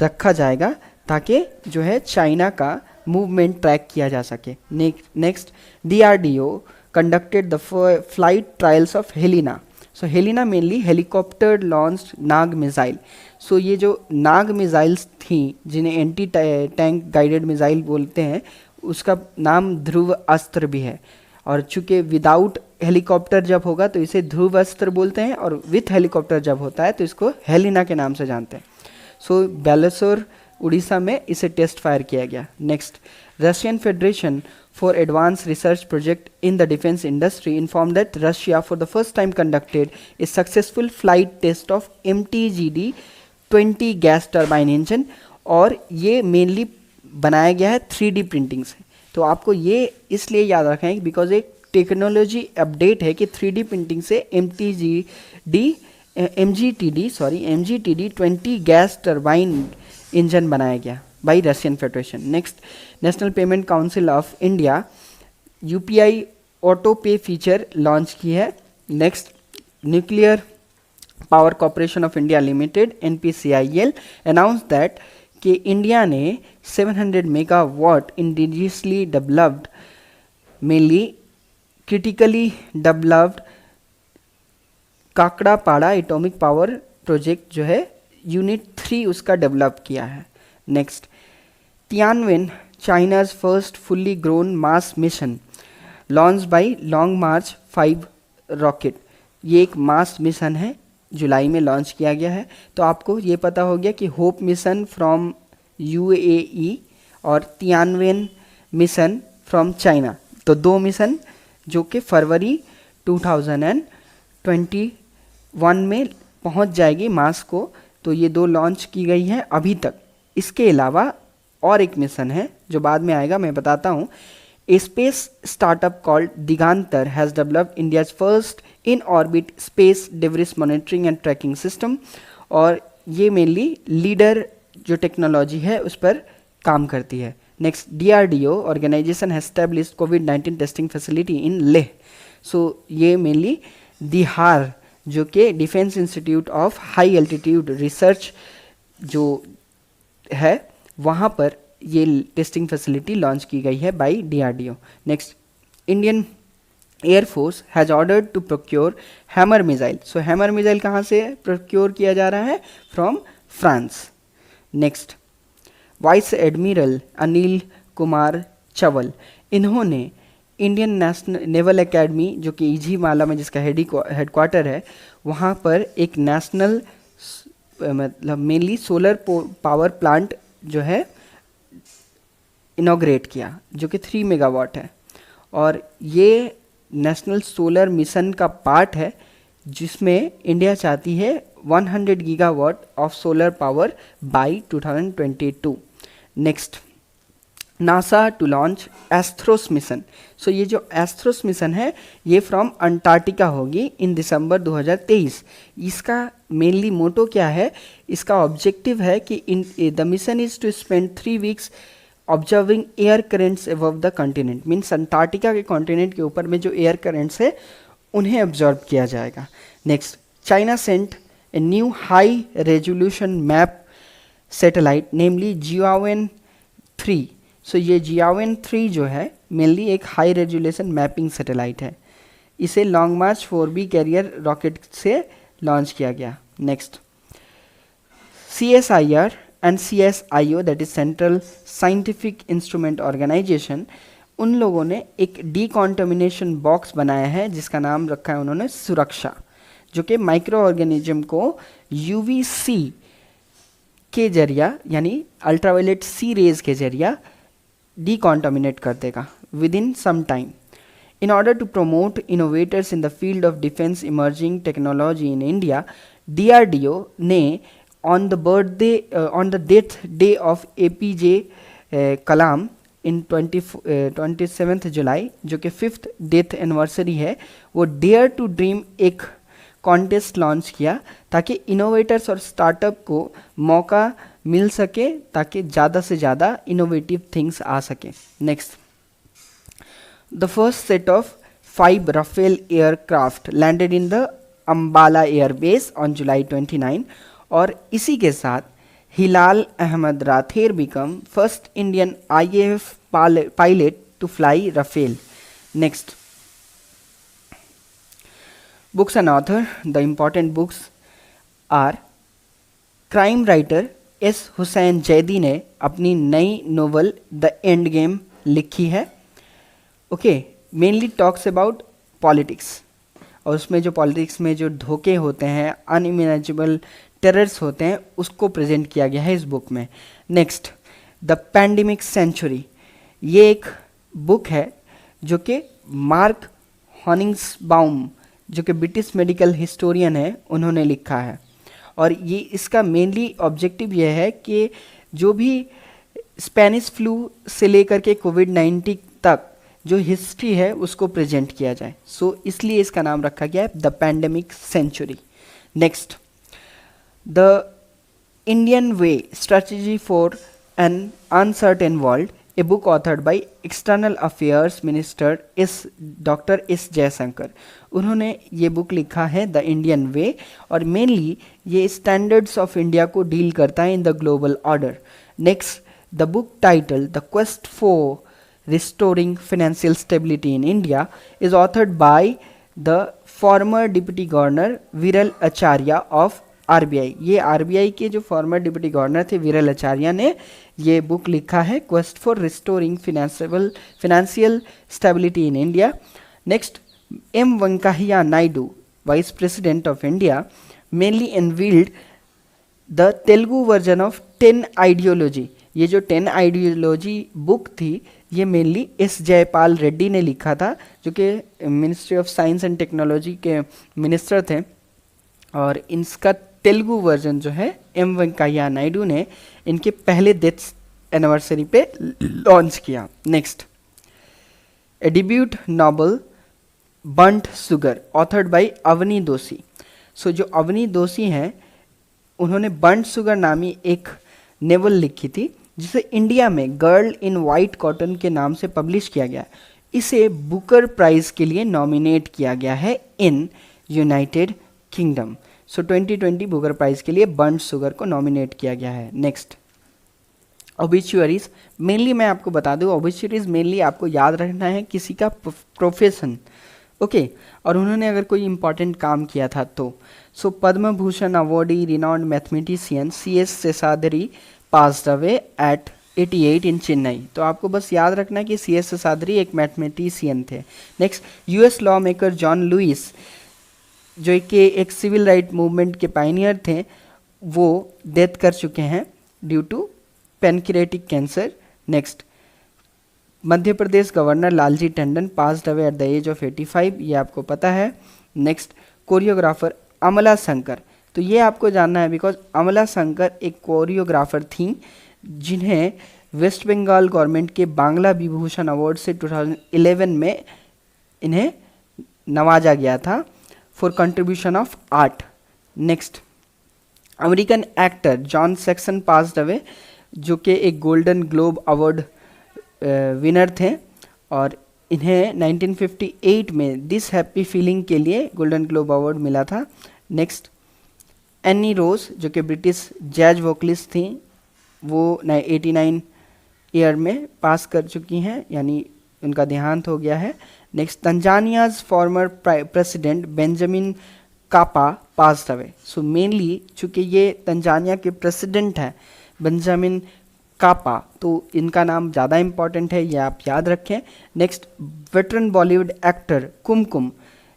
रखा जाएगा ताकि जो है चाइना का मूवमेंट ट्रैक किया जा सके. Next, DRDO conducted the flight trials of Helina. So Helina mainly helicopter launched Nag missile. So ये जो नाग मिसाइल्स थी जिन्हें एंटी टैंक गाइडेड मिसाइल बोलते हैं उसका नाम ध्रुव अस्त्र भी है, और चूंकि विदाउट हेलीकॉप्टर जब होगा तो इसे ध्रुव अस्त्र बोलते हैं, और विथ हेलीकॉप्टर जब होता है तो इसको हेलिना के नाम से जानते हैं. सो बालेश्वर उड़ीसा में इसे टेस्ट फायर किया गया. Next, Russian federation for advanced research project in the defense industry informed that Russia for the first time conducted a successful flight test of MTGD-20 gas turbine engine, और ये मेनली बनाया गया है 3D printing से. तो आपको ये इसलिए याद रखना है बिकॉज एक टेक्नोलॉजी अपडेट है कि 3D प्रिंटिंग से MGTD-20 गैस टर्बाइन इंजन बनाया गया by Russian Federation. Next, National Payment Council of India UPI Auto Pay feature launch की है. Next, Nuclear Power Corporation of India Limited NPCIL announced that कि India ने 700 megawatt indigenously developed mainly critically developed Kakrapar atomic power project जो है unit 3 उसका develop किया है. Next, Tianwen, China's first fully grown Mars mission, launched by Long March 5 rocket. ये एक Mars mission है, जुलाई में लॉन्च किया गया है. तो आपको ये पता हो गया कि होप मिशन फ्रॉम UAE और तियानवेन मिशन फ्रॉम चाइना. तो 2 मिशन जो कि फरवरी 2021 में पहुंच जाएगी मार्स को. तो ये 2 लॉन्च की गई हैं अभी तक. इसके अलावा और एक मिशन है जो बाद में आएगा, मैं बताता हूँ. A space startup called Digantara has developed India's first in orbit space debris monitoring and tracking system, और ये मेनली लीडर जो टेक्नोलॉजी है उस पर काम करती है. Next, DRDO organisation has established कोविड-19 testing facility in Leh. So ये मेनली दिहार जो कि defence institute of high altitude research जो है वहाँ पर ये टेस्टिंग फैसिलिटी लॉन्च की गई है by DRDO. Next, Indian air force has ordered to procure Hammer missile. So Hammer missile कहाँ से प्रोक्योर किया जा रहा है? From France. Next, vice admiral Anil Kumar Chawla, इन्होंने इंडियन नेशनल नेवल एकेडमी जो कि इझीमाला में जिसका हेडक्वार्टर है वहाँ पर एक नेशनल मतलब मेनली सोलर पावर प्लांट जो है इनॉग्रेट किया जो कि 3 मेगावाट है, और ये नेशनल सोलर मिशन का पार्ट है जिसमें इंडिया चाहती है 100 gigawatt of solar power by 2022. Next, NASA to launch ASTHROS mission. So ये जो एस्ट्रोस मिशन है ये फ्रॉम अंटार्कटिका होगी इन दिसंबर 2023. इसका मेनली मोटो क्या है? इसका ऑब्जेक्टिव है कि the mission is to spend 3 weeks observing air currents above the continent, means Antarctica के कॉन्टिनेंट के ऊपर में जो एयर करेंट्स है उन्हें ऑब्जर्व किया जाएगा। Next, China sent a new high resolution map satellite namely जियावेन 3। सो ये जियावेन 3 जो है मेनली एक हाई रेजोल्यूशन मैपिंग सैटेलाइट है। इसे Long March 4B carrier rocket से लॉन्च किया गया। Next, CSIR and CSIO that is central scientific instrument organisation, उन लोगों ने एक डीकॉन्टामिनेशन बॉक्स बनाया है जिसका नाम रखा है उन्होंने सुरक्षा, जो कि माइक्रो ऑर्गेनिज्म को UVC के जरिया यानी अल्ट्रावायलेट सी रेज के जरिया डीकॉन्टामिनेट कर देगा within some time. In order to promote innovators in the field of defense emerging technology in India, DRDO ने on the death day of APJ Kalam in 27th जुलाई, जो कि 5th death anniversary है, वो dare to dream एक contest launch किया ताकि innovators और startup को मौका मिल सके ताकि ज़्यादा से ज़्यादा इनोवेटिव थिंग्स आ सके। Next, the first set of 5 Rafale aircraft landed in the Ambala Air Base on July 29, और इसी के साथ हिलाल Ahmad राथेर become first Indian IAF pilot to fly Rafale. Next, books and author. The important books are crime writer S. Hussain Zaidi ने अपनी नई novel the end game लिखी है। Okay, mainly talks about politics, और उसमें जो पॉलिटिक्स में जो धोखे होते हैं, अनइमेजिनेबल टेरर्स होते हैं, उसको प्रेजेंट किया गया है इस बुक में। नेक्स्ट, द पैंडेमिक सेंचुरी, ये एक बुक है जो कि मार्क हॉनिग्सबाउम, जो कि ब्रिटिश मेडिकल हिस्टोरियन है, उन्होंने लिखा है। और ये इसका मेनली ऑब्जेक्टिव ये है कि जो भी स्पेनिश फ्लू से लेकर के कोविड-19 तक जो हिस्ट्री है उसको प्रेजेंट किया जाए। सो इसलिए इसका नाम रखा गया है the pandemic century. Next, the Indian way strategy for an uncertain world, a book authored by external affairs minister doctor S Jaishankar. उन्होंने ये बुक लिखा है द इंडियन वे, और मेनली ये स्टैंडर्ड्स ऑफ इंडिया को डील करता है in the global order. Next, the book title the quest for Restoring Financial Stability in India is authored by the former Deputy Governor Viral Acharya of RBI। ये RBI के जो farmer deputy governor थे विरल आचार्य ने ये book लिखा है quest for restoring financial stability in India. Next, M. Venkaiah Naidu, vice president of India, mainly unveiled the Telugu version of 10 ideology. ये जो 10 आइडियोलॉजी बुक थी ये मेनली एस जयपाल रेड्डी ने लिखा था, जो कि ministry of science and technology के मिनिस्टर थे, और इनका तेलुगु वर्जन जो है M. वेंकैया नायडू ने इनके पहले डेथ एनिवर्सरी पे लॉन्च किया। Next, a debut novel burnt sugar authored by Avni Doshi. So जो अवनी दोषी हैं उन्होंने बर्न्ट शुगर नामी एक नोवेल लिखी थी जिसे इंडिया में गर्ल इन वाइट कॉटन के नाम से पब्लिश किया गया। इसे बुकर प्राइज के लिए नॉमिनेट किया गया है in United Kingdom. So 2020 Booker prize के लिए बर्न्ट शुगर को नॉमिनेट किया गया है। नेक्स्ट, ओबिचुअरीज। मेनली मैं आपको बता दूं, ओबिचुअरीज मेनली आपको याद रखना है किसी का प्रोफेशन, ओके, और उन्होंने अगर कोई इंपॉर्टेंट काम किया था तो। So Padma Bhushan awardee renowned mathematician CS Seshadri passed away at 88 in Chennai. तो आपको बस याद रखना कि CS शेषाद्री एक मैथमेटिशियन थे। Next, US law maker John Lewis, जो कि एक सिविल राइट मूवमेंट के पायनियर थे, वो डेथ कर चुके हैं due to pancreatic cancer. Next, Madhya Pradesh governor Lalji Tandon passed away at the age of 85, ये आपको पता है। नेक्स्ट, कोरियोग्राफर अमला शंकर। तो ये आपको जानना है बिकॉज अमला शंकर एक कोरियोग्राफर थी जिन्हें वेस्ट बंगाल गवर्नमेंट के बांग्ला विभूषण अवार्ड से 2011 में इन्हें नवाजा गया था for contribution of art. Next, American actor John section passed away, जो कि एक गोल्डन ग्लोब अवार्ड विनर थे और इन्हें 1958 में दिस हैप्पी फीलिंग के लिए गोल्डन ग्लोब अवार्ड मिला था। नेक्स्ट, एनी रोज जो कि ब्रिटिश जैज वोकलिस्ट थी, वो 89 ईयर में पास कर चुकी हैं, यानी उनका देहांत हो गया है। नेक्स्ट, तंजानियाज फॉर्मर प्रेसिडेंट बेंजामिन कापा पास्ड अवे। सो मेनली चूँकि ये तंजानिया के प्रेसिडेंट हैं बेंजामिन कापा, तो इनका नाम ज़्यादा इम्पॉर्टेंट है, ये आप याद रखें। नेक्स्ट, वेटरन बॉलीवुड एक्टर कुमकुम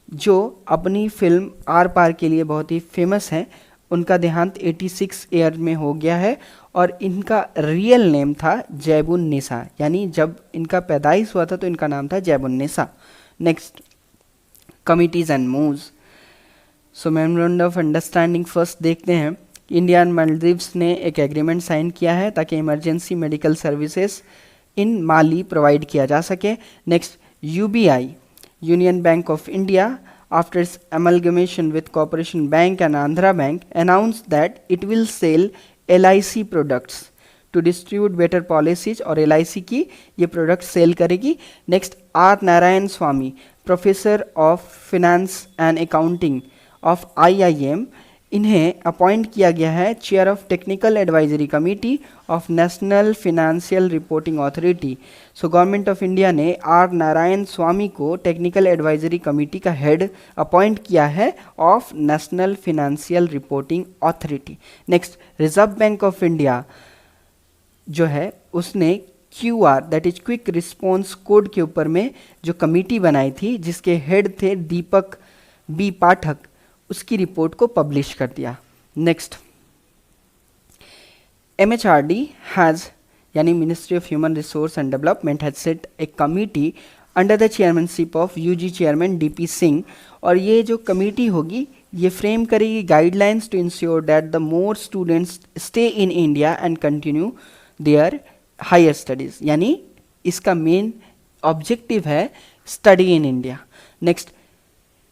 जो अपनी फिल्म आर पार के लिए बहुत ही फेमस हैं, उनका देहांत 86 ईयर में हो गया है और इनका रियल नेम था जैबुन्निसा, यानी जब इनका पैदाइश हुआ था तो इनका नाम था Zaibunnisa. Next, committees and moves. So memorandum of understanding first देखते हैं। इंडिया एंड मालदीव्स ने एक एग्रीमेंट साइन किया है ताकि emergency medical services in Mali provide किया जा सके। Next, UBI union bank of India after its amalgamation with Corporation Bank and Andhra Bank announced that it will sell LIC products to distribute better policies और LIC की ये product sell करेगी। Next, R Narayan Swami professor of finance and accounting of IIM, इन्हें appoint किया गया है chair of technical advisory committee of national financial reporting authority. So government of India ने R Narayan Swami को टेक्निकल एडवाइजरी कमेटी का हेड अपॉइंट किया है of national financial reporting authority. Next, reserve bank of India जो है उसने QR that is quick response code के ऊपर में जो कमेटी बनाई थी जिसके हेड थे दीपक बी पाठक, उसकी रिपोर्ट को पब्लिश कर दिया। नेक्स्ट, MHRD हैज़ यानी ministry of human resource and development has set a committee under the chairmanship of UG chairman DP Singh, और ये जो कमेटी होगी ये फ्रेम करेगी guidelines to ensure that the more students stay in India and continue their higher studies, यानी इसका main objective है study in India. Next,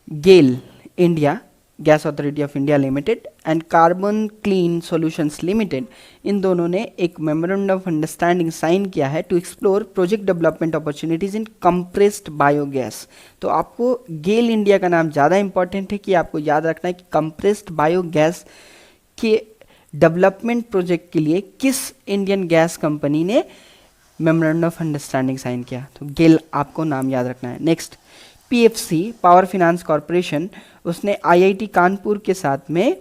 GAIL India gas authority of India limited and carbon clean solutions limited, इन दोनों ने एक memorandum of understanding sign किया है to explore project development opportunities in compressed biogas. तो आपको गेल इंडिया का नाम ज़्यादा इंपॉर्टेंट है कि आपको याद रखना है कि कंप्रेस्ड बायोगैस के डेवलपमेंट प्रोजेक्ट के लिए किस इंडियन गैस कंपनी ने मेमोरेंडम ऑफ अंडरस्टैंडिंग साइन किया, तो गेल आपको नाम याद रखना है। Next, PFC power finance corporation, उसने IIT कानपुर के साथ में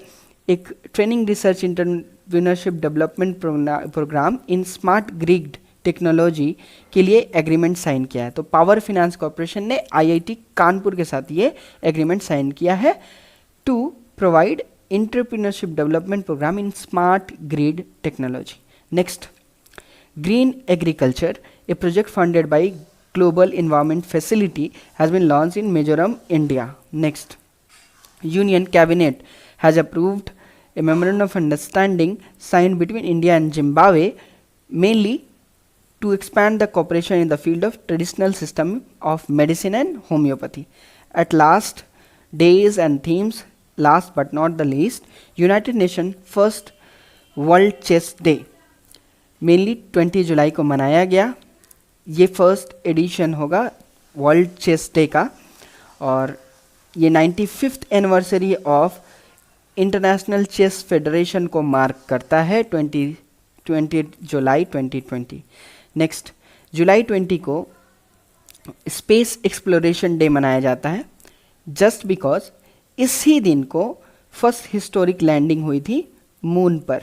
एक training research entrepreneurship development programme in smart grid technology के लिए एग्रीमेंट साइन किया है। तो पावर फाइनेंस कॉरपोरेशन ने IIT कानपुर के साथ ये एग्रीमेंट साइन किया है to provide entrepreneurship development programme in smart grid technology. Next, green agriculture, a project funded by Global Environment Facility has been launched in Mizoram, India. Next, Union Cabinet has approved a memorandum of understanding signed between India and Zimbabwe, mainly to expand the cooperation in the field of traditional system of medicine and homeopathy. At last, days and themes, last but not the least, United Nations first World Chess Day, mainly 20 जुलाई को मनाया गया। ये first edition होगा world chess day का और ये 95th anniversary of international chess federation को मार्क करता है 20 जुलाई 2020। नेक्स्ट, जुलाई 20 को स्पेस एक्सप्लोरेशन डे मनाया जाता है जस्ट बिकॉज इसी दिन को फर्स्ट हिस्टोरिक लैंडिंग हुई थी मून पर।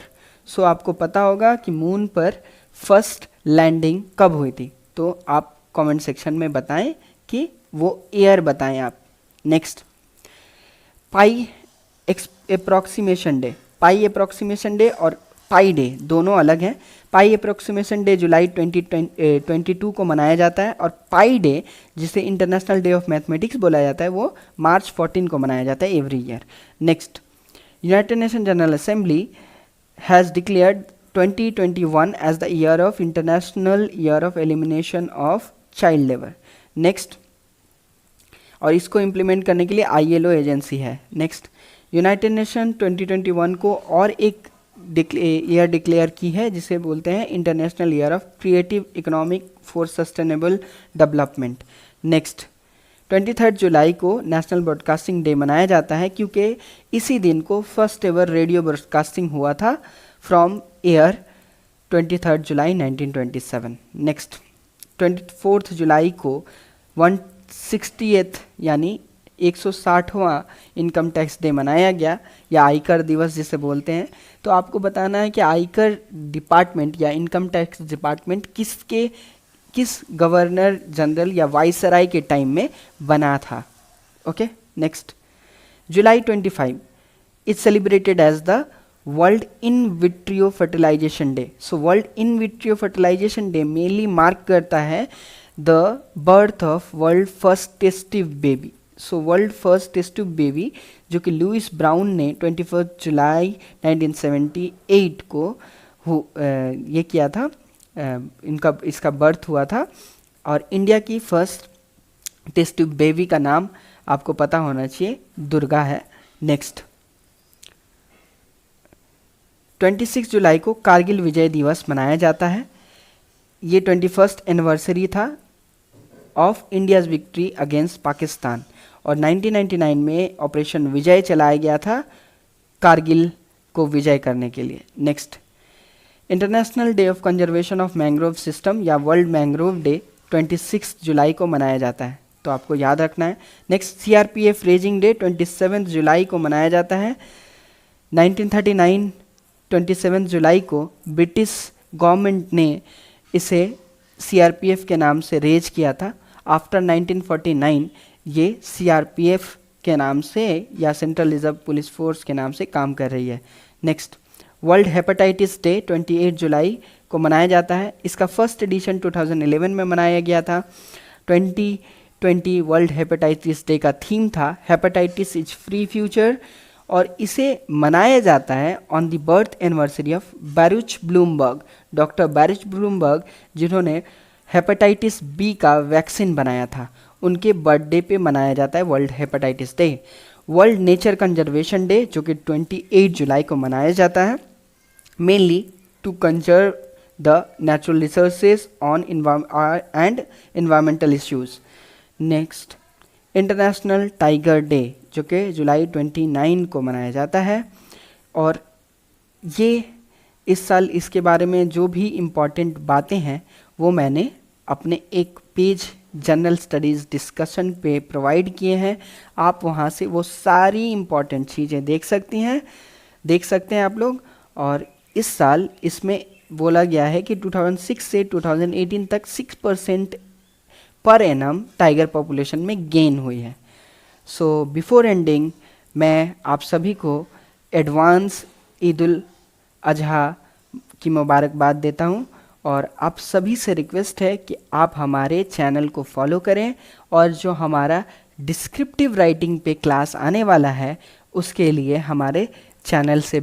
सो आपको पता होगा कि मून पर फर्स्ट लैंडिंग कब हुई थी, तो आप कमेंट सेक्शन में बताएं कि वो ईयर बताएं आप। नेक्स्ट, पाई अप्रॉक्सीमेशन डे, पाई अप्रॉक्सीमेशन डे और पाई डे दोनों अलग हैं। पाई अप्रॉक्सीमेशन डे जुलाई 2022 को मनाया जाता है और पाई डे जिसे इंटरनेशनल डे ऑफ मैथमेटिक्स बोला जाता है वो मार्च 14 को मनाया जाता है every year. Next, United Nation General assembly has declared 2021 as the year of International Year of Elimination of Child Labor. Next, और इसको इम्प्लीमेंट करने के लिए ILO एजेंसी है। नेक्स्ट, यूनाइटेड नेशन 2021 को और एक ईयर डिक्लेयर की है जिसे बोलते हैं international year of creative economic for sustainable development. Next 23 जुलाई को नेशनल ब्रॉडकास्टिंग डे मनाया जाता है क्योंकि इसी दिन को फर्स्ट एवर रेडियो ब्रॉडकास्टिंग हुआ था फ्रॉम एयर 23 जुलाई 1927। नेक्स्ट 24 जुलाई को 160th यानी 160वां इनकम टैक्स डे मनाया गया या आयकर दिवस जिसे बोलते हैं। तो आपको बताना है कि आयकर डिपार्टमेंट या इनकम टैक्स डिपार्टमेंट किस गवर्नर जनरल या वाइसराय के टाइम में बना था। Okay, next July 25 it's celebrated as the world in vitro fertilisation day. So world in vitro fertilisation day mainly mark करता है the birth of world first test tube baby. So world first test tube baby जो कि Louis brown ने 21 जुलाई 1978 को ये किया था, इसका बर्थ हुआ था। और इंडिया की फर्स्ट टेस्ट ट्यूब बेबी का नाम आपको पता होना चाहिए, दुर्गा है। नेक्स्ट 26 जुलाई को कारगिल विजय दिवस मनाया जाता है। ये 21st एनिवर्सरी था of India's victory against Pakistan और 1999 में ऑपरेशन विजय चलाया गया था कारगिल को विजय करने के लिए। Next international day of conservation of mangrove system या वर्ल्ड मैंग्रोव डे 26 जुलाई को मनाया जाता है, तो आपको याद रखना है। नेक्स्ट CRPF रेजिंग डे 27 जुलाई को मनाया जाता है। 1939 27 जुलाई को ब्रिटिश गवर्नमेंट ने इसे CRPF के नाम से रेज किया था। आफ्टर 1949 ये CRPF के नाम से या सेंट्रल रिजर्व पुलिस फोर्स के नाम से काम कर रही है। नेक्स्ट वर्ल्ड हेपेटाइटिस डे 28 जुलाई को मनाया जाता है। इसका फर्स्ट एडिशन 2011 में मनाया गया था। 2020 वर्ल्ड हेपेटाइटिस डे का थीम था हेपेटाइटिस इज फ्री फ्यूचर और इसे मनाया जाता है on the birth anniversary of Baruch Blumberg. Doctor Baruch Blumberg जिन्होंने हेपेटाइटिस बी का वैक्सीन बनाया था, उनके बर्थडे पे मनाया जाता है world hepatitis day. World nature conservation day जो कि 28 जुलाई को मनाया जाता है, mainly to conserve the natural resources on and environmental issues. Next international tiger day जो कि जुलाई 29 को मनाया जाता है और ये इस साल इसके बारे में जो भी इम्पॉर्टेंट बातें हैं वो मैंने अपने एक पेज जनरल स्टडीज़ डिस्कशन पे प्रोवाइड किए हैं। आप वहाँ से वो सारी इम्पॉर्टेंट चीज़ें देख सकते हैं आप लोग। और इस साल इसमें बोला गया है कि 2006 से 2018 तक 6% पर एनम टाइगर पॉपुलेशन में गेन हुई है। सो बिफोर एंडिंग मैं आप सभी को एडवांस ईद उल अजहा की मुबारकबाद देता हूँ और आप सभी से रिक्वेस्ट है कि आप हमारे चैनल को फॉलो करें और जो हमारा डिस्क्रिप्टिव राइटिंग पे क्लास आने वाला है उसके लिए हमारे चैनल से